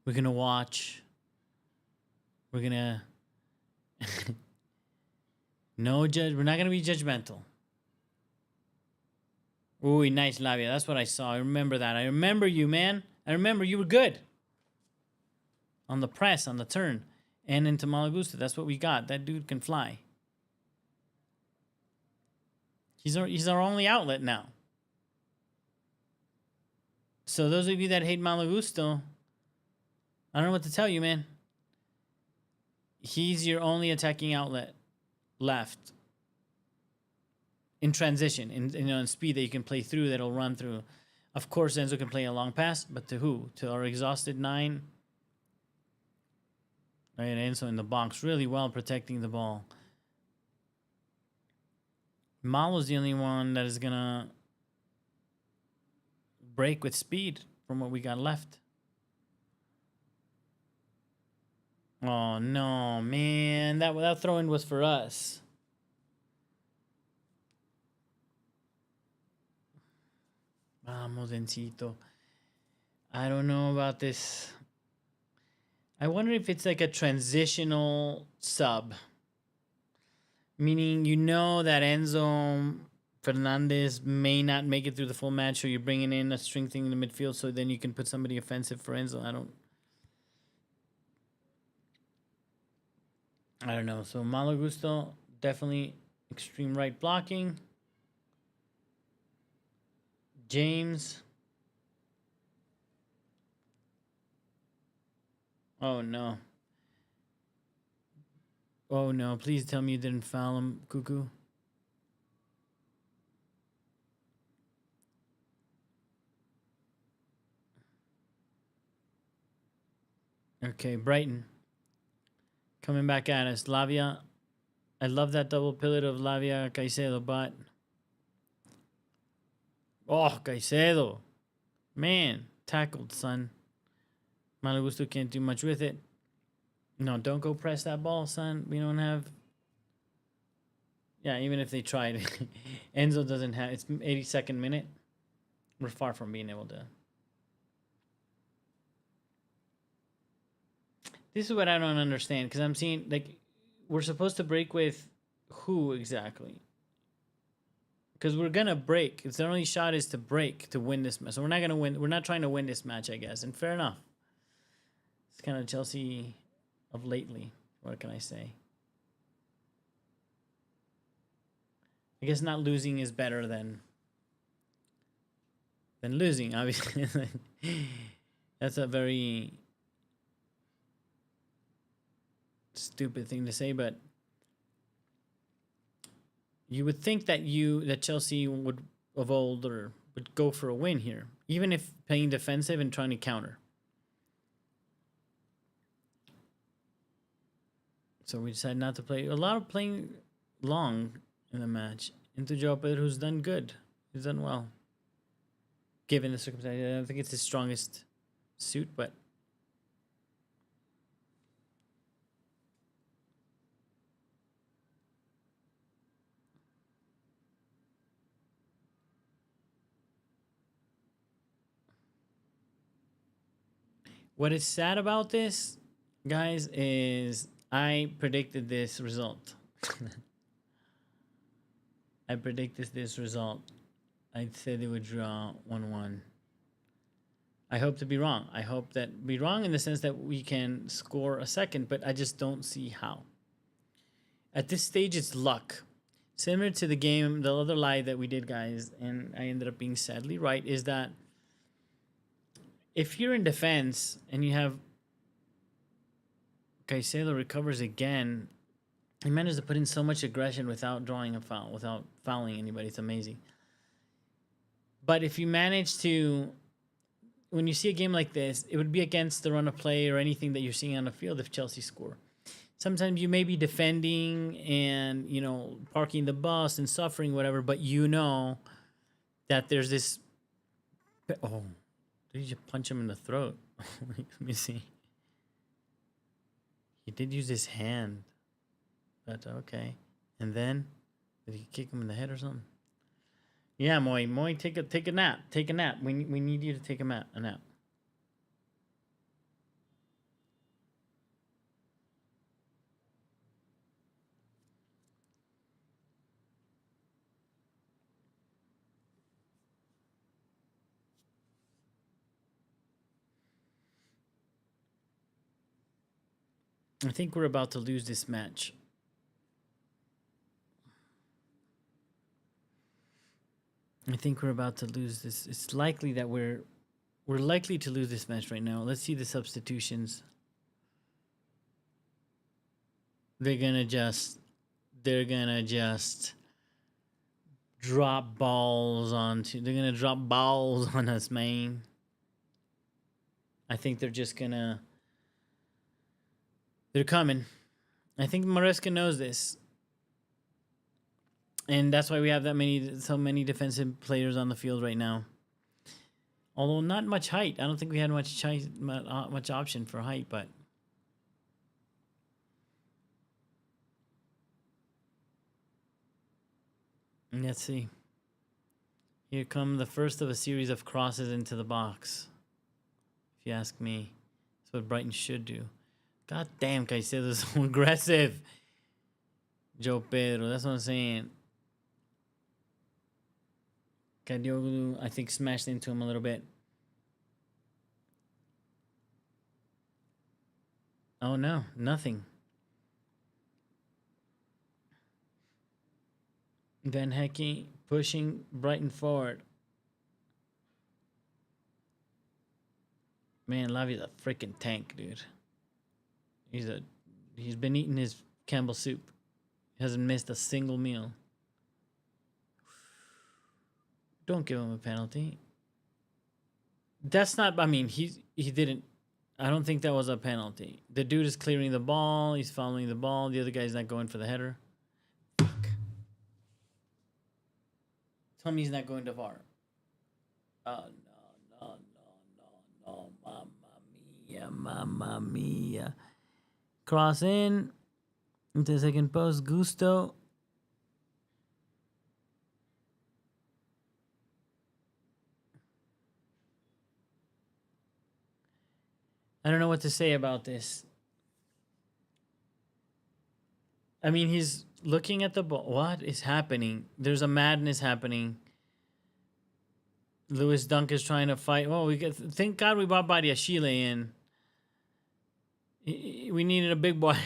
We're going to watch. We're going to... No judge. We're not going to be judgmental. Ooh, nice, Lavia. That's what I saw. I remember that. I remember you, man. I remember you were good. On the press, on the turn. And into Malagusta. That's what we got. That dude can fly. He's our only outlet now. So those of you that hate Malagusto, I don't know what to tell you, man. He's your only attacking outlet left. In transition, in speed that you can play through, that'll run through. Of course, Enzo can play a long pass, but to who? To our exhausted 9. Right, Enzo in the box, really well protecting the ball. Malo's the only one that is gonna break with speed from what we got left. Oh no, man, that throw-in was for us. Vamos, Encito. I don't know about this. I wonder if it's like a transitional sub. Meaning, you know that Enzo Fernandez may not make it through the full match, so you're bringing in a strengthening in the midfield, so then you can put somebody offensive for Enzo. I don't know. So Malo Gusto, definitely extreme right blocking. James. Oh no. Oh no, please tell me you didn't foul him, Cuckoo. Okay, Brighton. Coming back at us. Lavia. I love that double pivot of Lavia Caicedo, but... Oh, Caicedo. Man, tackled, son. Malagusto can't do much with it. No, don't go press that ball, son. We don't have... Yeah, even if they tried. Enzo doesn't have... It's 82nd minute. We're far from being able to... This is what I don't understand, because I'm seeing, like, we're supposed to break with who exactly? Because we're going to break. It's the only shot is to break to win this match. So we're not going to win. We're not trying to win this match, I guess. And fair enough. It's kind of Chelsea of lately. What can I say? I guess not losing is better than losing, obviously. That's a very stupid thing to say, but you would think that Chelsea would of old or would go for a win here, even if playing defensive and trying to counter. So we decided not to play. A lot of playing long in the match. Into Joao Pedro, who's done good. He's done well. Given the circumstances. I don't think it's his strongest suit, but... What is sad about this, guys, is I predicted this result. I predicted this result. I said they would draw 1-1. I hope to be wrong. I hope that be wrong in the sense that we can score a second, but I just don't see how. At this stage, it's luck. Similar to the game, the other lie that we did, guys, and I ended up being sadly right, is that if you're in defense and you have Caicedo recovers again, he managed to put in so much aggression without drawing a foul, without fouling anybody. It's amazing. But if you manage to, when you see a game like this, it would be against the run of play or anything that you're seeing on the field if Chelsea score. Sometimes you may be defending and, you know, parking the bus and suffering, whatever, but you know that there's this... Oh, did you just punch him in the throat? Let me see. He did use his hand. But okay. And then, did he kick him in the head or something? Yeah, Moy, take a nap. Take a nap. We need you to take a nap. I think we're about to lose this match. I think we're about to lose this. It's likely that we're likely to lose this match right now. Let's see the substitutions. They're gonna just drop balls onto. They're gonna drop balls on us, man. I think they're just gonna. They're coming. I think Maresca knows this. And that's why we have so many defensive players on the field right now. Although not much height. I don't think we had much option for height, but... Let's see. Here come the first of a series of crosses into the box. If you ask me, that's what Brighton should do. God damn, Caicedo's so aggressive. Joe Pedro, that's what I'm saying. Kadioglu, I think, smashed into him a little bit. Oh no, nothing. Van Hecke pushing Brighton forward. Man, Lavia's a freaking tank, dude. He's been eating his Campbell soup. He hasn't missed a single meal. Don't give him a penalty. That's not, I mean, he didn't, I don't think that was a penalty. The dude is clearing the ball. He's following the ball. The other guy's not going for the header. Fuck. Tell me he's not going to VAR. Oh, no. Mamma mia. Cross in. Into the second post. Gusto. I don't know what to say about this. I mean, he's looking at the ball. What is happening? There's a madness happening. Lewis Dunk is trying to fight. Oh, thank God we brought Badiashile in. We needed a big boy.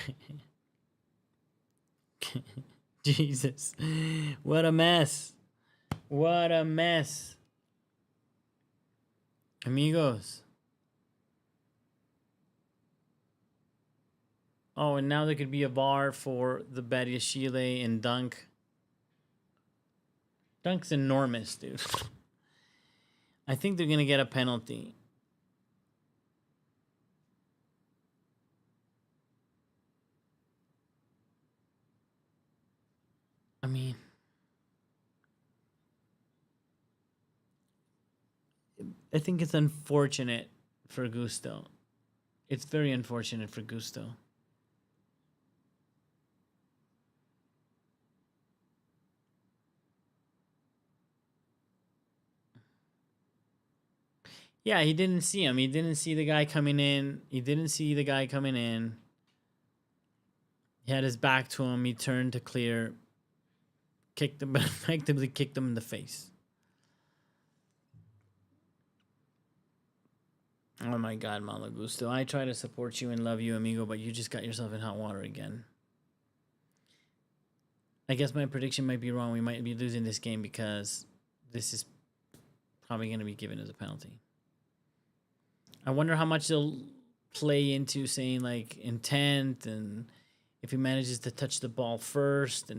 Jesus. What a mess. What a mess. Amigos. Oh, and now there could be a VAR for the Badiashile and Dunk. Dunk's enormous, dude. I think they're going to get a penalty. I mean, I think it's unfortunate for Gusto. It's very unfortunate for Gusto. Yeah, he didn't see him. He didn't see the guy coming in. He had his back to him. He turned to clear. Kicked him, effectively kicked him in the face. Oh my God, Malo Gusto. I try to support you and love you, amigo, but you just got yourself in hot water again. I guess my prediction might be wrong. We might be losing this game because this is probably going to be given as a penalty. I wonder how much they'll play into saying like intent and if he manages to touch the ball first,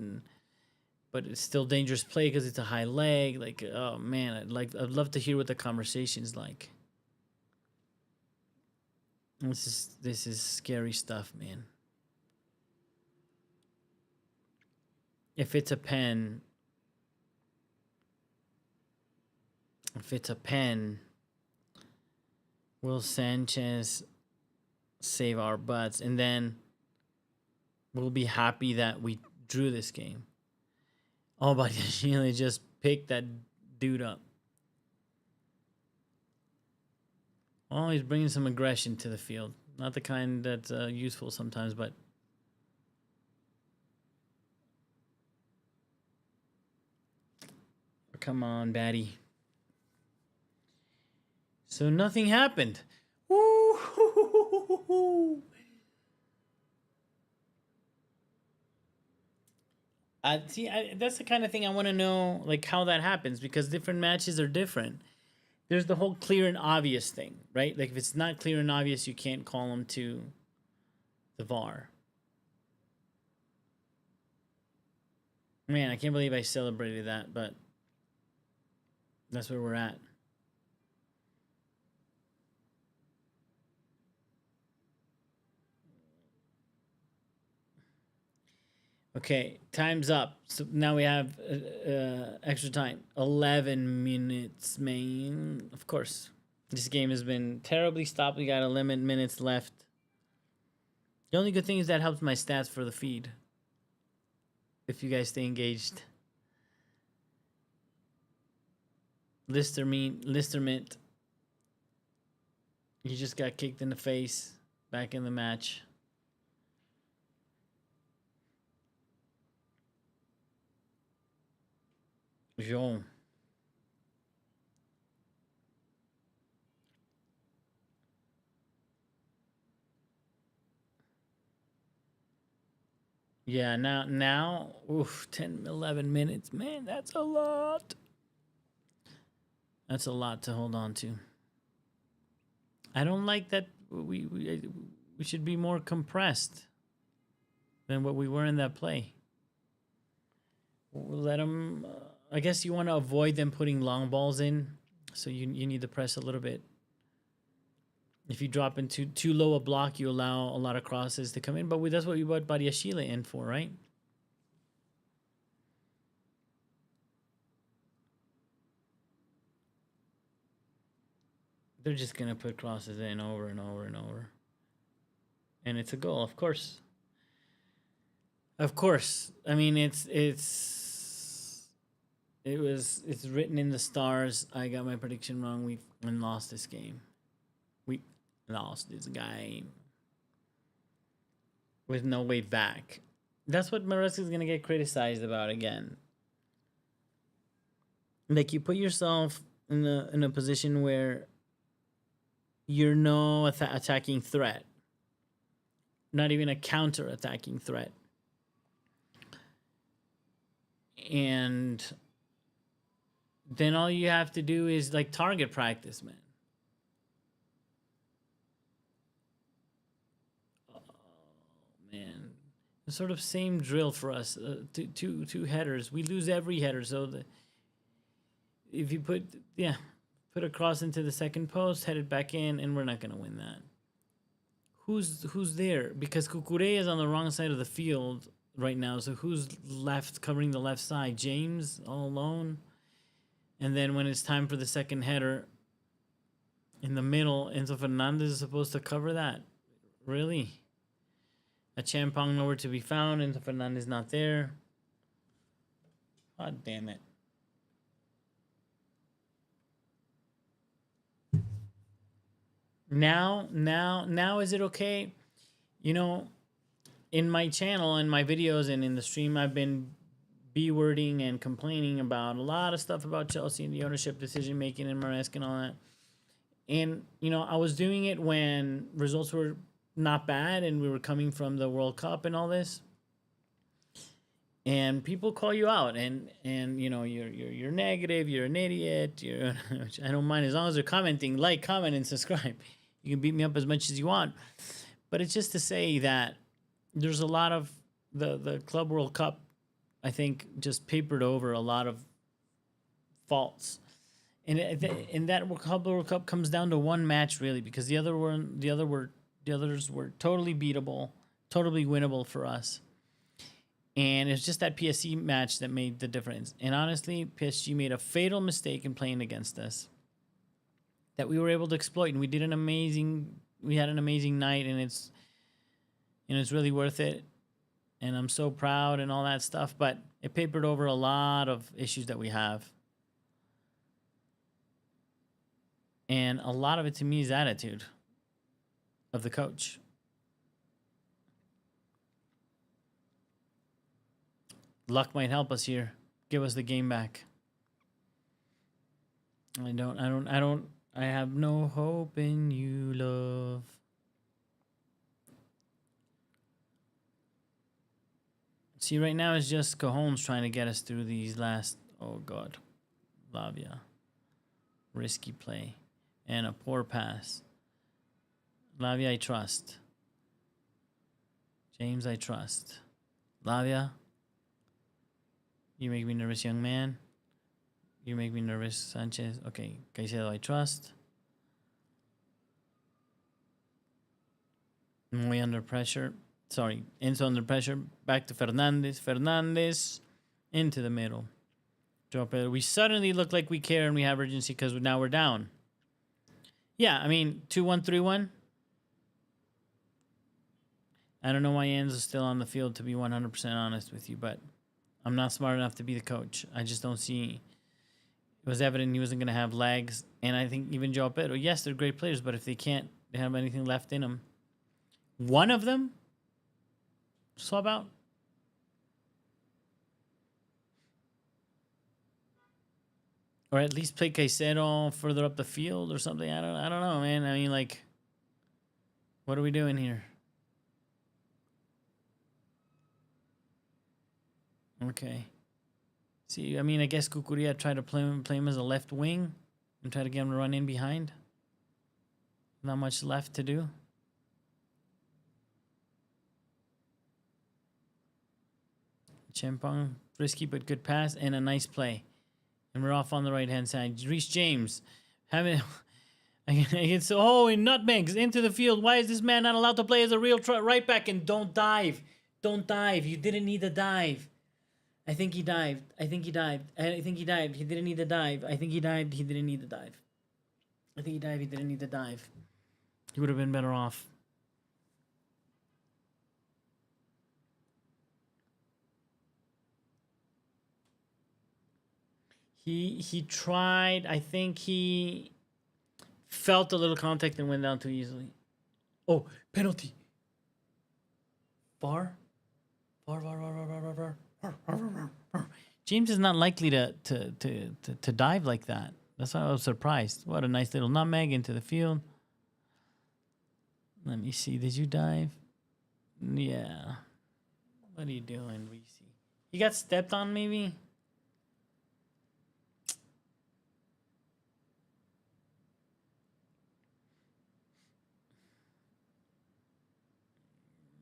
but it's still dangerous play because it's a high leg. Like, oh man, I'd love to hear what the conversation's like. This is scary stuff, man. If it's a pen, will Sanchez save our butts? And then we'll be happy that we drew this game. Oh, but Sheila just picked that dude up. Oh, he's bringing some aggression to the field. Not the kind that's useful sometimes, but... Come on, Batty. So nothing happened. Woo! That's the kind of thing I want to know, like how that happens, because different matches are different. There's the whole clear and obvious thing, right? Like if it's not clear and obvious, you can't call them to the VAR. Man, I can't believe I celebrated that, but that's where we're at. Okay, time's up. So now we have extra time. 11 minutes, man. Of course. This game has been terribly stopped. We got 11 minutes left. The only good thing is that helps my stats for the feed. If you guys stay engaged. Listermint. He just got kicked in the face back in the match. João. Yeah, now, oof, 10, 11 minutes. Man, that's a lot. That's a lot to hold on to. I don't like that we should be more compressed than what we were in that play. We'll let them, I guess you want to avoid them putting long balls in, so you need to press a little bit. If you drop into too low a block, you allow a lot of crosses to come in. But that's what we brought Badiashile in for, right? They're just going to put crosses in over and over and over. And it's a goal, of course. Of course. I mean, it's written in the stars. I got my prediction wrong. We lost this game. We lost this game with no way back. That's what Maresca is gonna get criticized about again. Like, you put yourself in a position where you're no attacking threat, not even a counter-attacking threat, and then all you have to do is like target practice, man. Man, the sort of same drill for us. Two headers. We lose every header. So if you put a cross into the second post, head it back in, and we're not gonna win that. Who's there? Because Kukure is on the wrong side of the field right now. So who's left covering the left side? James all alone. And then when it's time for the second header, in the middle, Enzo Fernandez is supposed to cover that. Really? A Champong nowhere to be found. Enzo Fernandez not there. God damn it. Now is it okay? You know, in my channel and my videos and in the stream, I've been B-wording and complaining about a lot of stuff about Chelsea and the ownership decision making and Maresca and all that. And, you know, I was doing it when results were not bad and we were coming from the World Cup and all this. And people call you out and you know, you're negative, you're an idiot, which I don't mind as long as they're commenting, like, comment, and subscribe. You can beat me up as much as you want. But it's just to say that there's a lot of the Club World Cup, I think, just papered over a lot of faults. And that Club World Cup comes down to one match, really, because the others were totally beatable, totally winnable for us. And it's just that PSG match that made the difference. And honestly, PSG made a fatal mistake in playing against us that we were able to exploit, and we had an amazing night, and it's really worth it. And I'm so proud and all that stuff, but it papered over a lot of issues that we have. And a lot of it to me is attitude of the coach. Luck might help us here. Give us the game back. I have no hope in you, love. See, right now it's just Cajones trying to get us through these last... Oh, God. Lavia. Risky play. And a poor pass. Lavia, I trust. James, I trust. Lavia. You make me nervous, young man. You make me nervous, Sanchez. Okay, Caicedo, I trust. Muy under pressure. Sorry, Enzo under pressure. Back to Fernandez. Fernandez into the middle. We suddenly look like we care and we have urgency because now we're down. Yeah, I mean, 2-1, 3-1. I don't know why Enzo's still on the field, to be 100% honest with you, but I'm not smart enough to be the coach. I just don't see... was evident he wasn't going to have legs. And I think even Joao Pedro, yes, they're great players, but if they can't have anything left in them, one of them swap out. Or at least play Caicedo further up the field or something. I don't know, man. I mean, like, what are we doing here? Okay. See, I mean, I guess Cucurella tried to play him as a left wing and try to get him to run in behind. Not much left to do. Champong, frisky but good pass and a nice play. And we're off on the right-hand side. Reece James. Having... It's, oh, in nutmegs into the field. Why is this man not allowed to play as a real right back? And don't dive. Don't dive. You didn't need a dive. I think he dived. I think he dived. I think he dived. He didn't need to dive. I think he dived. He didn't need to dive. I think he dived. He didn't need to dive. He would have been better off. He tried. I think he felt a little contact and went down too easily. Oh, penalty. Far. James is not likely to dive like that. That's why I was surprised. What a nice little nutmeg into the field. Let me see. Did you dive? Yeah. What are you doing, Reese? You got stepped on, maybe?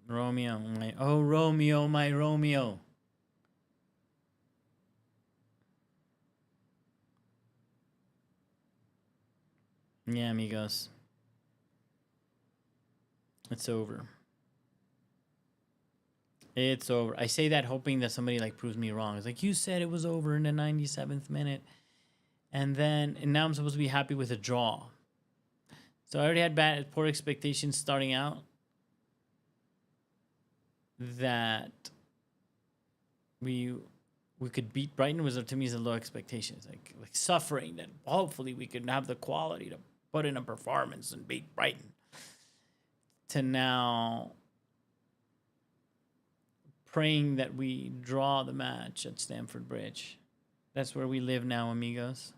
Romeo, my Romeo. Yeah, amigos. It's over. It's over. I say that hoping that somebody like proves me wrong. It's like, you said it was over in the 97th minute. And now I'm supposed to be happy with a draw. So I already had poor expectations starting out. That we could beat Brighton was, to me, is a low expectations. Like suffering that hopefully we could have the quality to put in a performance and beat Brighton. To now praying that we draw the match at Stamford Bridge. That's where we live now, amigos.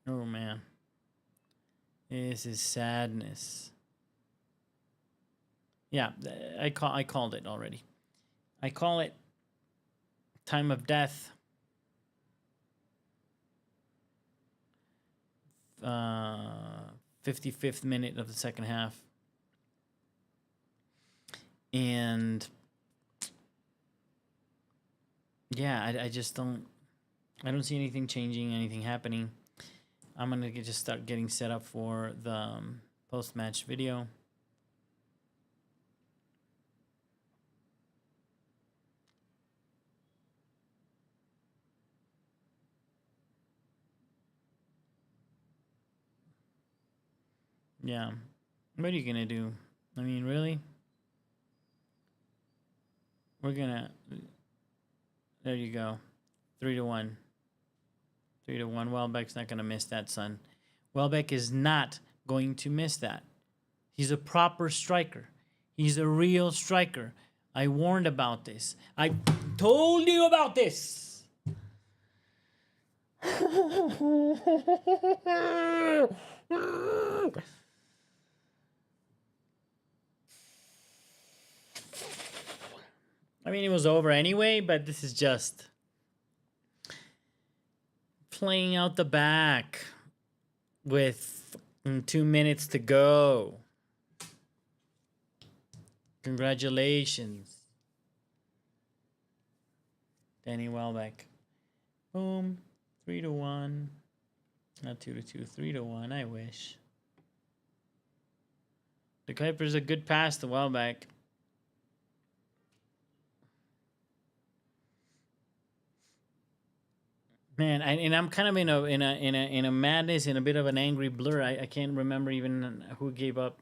Oh, man. This is sadness. Yeah, I called it already. I call it time of death. 55th minute of the second half. And yeah, I just don't see anything changing, anything happening. I'm going to just start getting set up for the post-match video. Yeah. What are you going to do? I mean, really? We're going to... There you go. 3-1. 3-1. Welbeck's not going to miss that, son. Welbeck is not going to miss that. He's a proper striker. He's a real striker. I warned about this. I told you about this. I mean, it was over anyway, but this is just playing out the back with 2 minutes to go. Congratulations, Danny Welbeck. Boom, 3-1, not 2-2, 3-1. I wish. The Kuiper's a good pass to Welbeck. Man, and I'm kind of in a madness, in a bit of an angry blur. I can't remember even who gave up.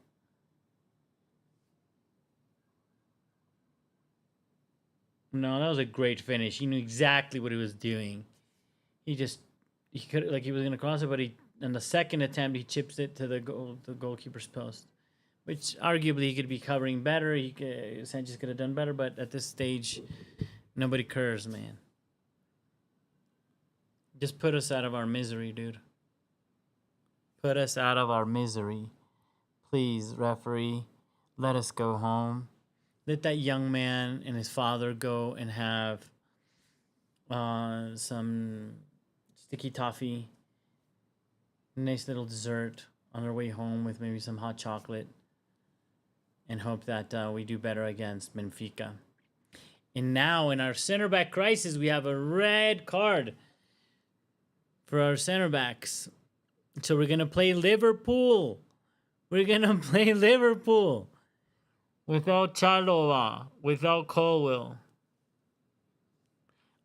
No, that was a great finish. He knew exactly what he was doing. He could, like, he was gonna cross it, but he, in the second attempt, he chips it to the goalkeeper's post, which arguably he could be covering better. Sanchez could have done better, but at this stage, nobody cares, man. Just put us out of our misery, dude. Put us out of our misery. Please, referee, let us go home. Let that young man and his father go and have some sticky toffee, nice little dessert on their way home with maybe some hot chocolate, and hope that we do better against Benfica. And now in our center back crisis, we have a red card for our center backs. So we're going to play Liverpool. We're going to play Liverpool without Chalova, without Colwell.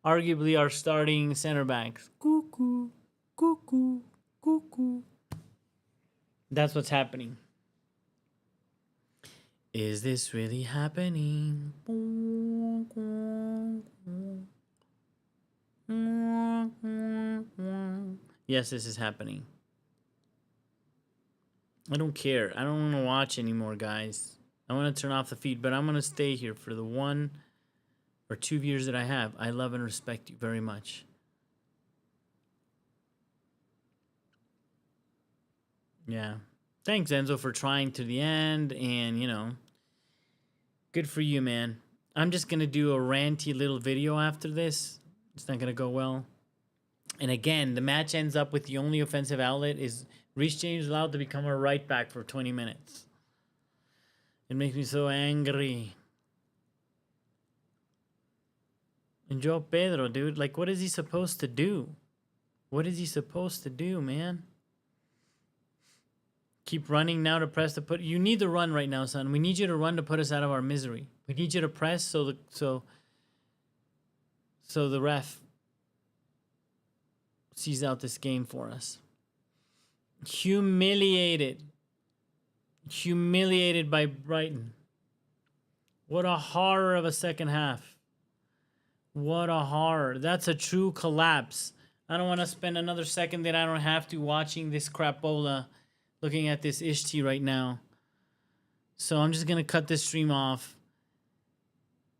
Arguably our starting center backs. Cuckoo, cuckoo, cuckoo. That's what's happening. Is this really happening? Yes, this is happening. I don't care. I don't want to watch anymore, guys. I want to turn off the feed, but I'm going to stay here for the 1 or 2 viewers that I have. I love and respect you very much. Yeah. Thanks, Enzo, for trying to the end, and, you know, good for you, man. I'm just going to do a ranty little video after this. It's not going to go well. And again, the match ends up with the only offensive outlet is Reece James allowed to become a right back for 20 minutes. It makes me so angry. And Joe Pedro, dude, like, what is he supposed to do? What is he supposed to do, man? Keep running now to press to put. You need to run right now, son. We need you to run to put us out of our misery. We need you to press so the ref sees out this game for us. Humiliated by Brighton. What a horror of a second half. What a horror. That's a true collapse. I don't want to spend another second that I don't have to watching this crapola, looking at this Ishti right now. So I'm just going to cut this stream off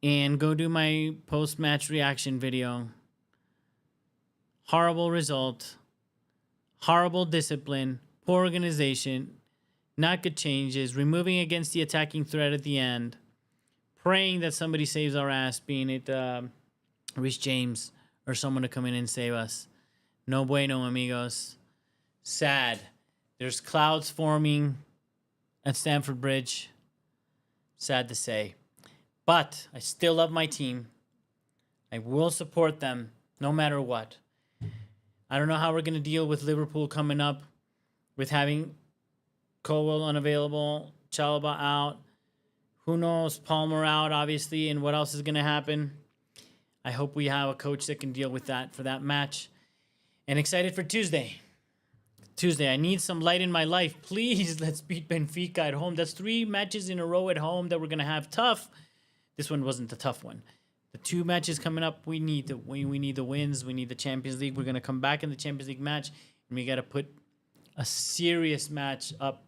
and go do my post-match reaction video. Horrible result. Horrible discipline. Poor organization. Not good changes. Removing against the attacking threat at the end. Praying that somebody saves our ass, being it Reece James or someone to come in and save us. No bueno, amigos. Sad. There's clouds forming at Stamford Bridge. Sad to say. But I still love my team. I will support them no matter what. I don't know how we're going to deal with Liverpool coming up with having Colwell unavailable, Chalobah out. Who knows? Palmer out, obviously, and what else is going to happen. I hope we have a coach that can deal with that for that match. And excited for Tuesday. I need some light in my life. Please, let's beat Benfica at home. That's 3 matches in a row at home that we're going to have tough. This one wasn't the tough one. The 2 matches coming up, we need the wins. We need the Champions League. We're going to come back in the Champions League match, and we got to put a serious match up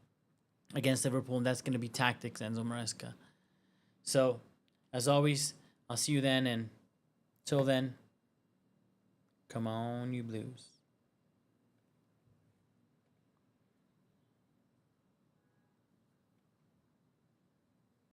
against Liverpool, and that's going to be tactics, Enzo Maresca. So, as always, I'll see you then, and till then, come on, you Blues.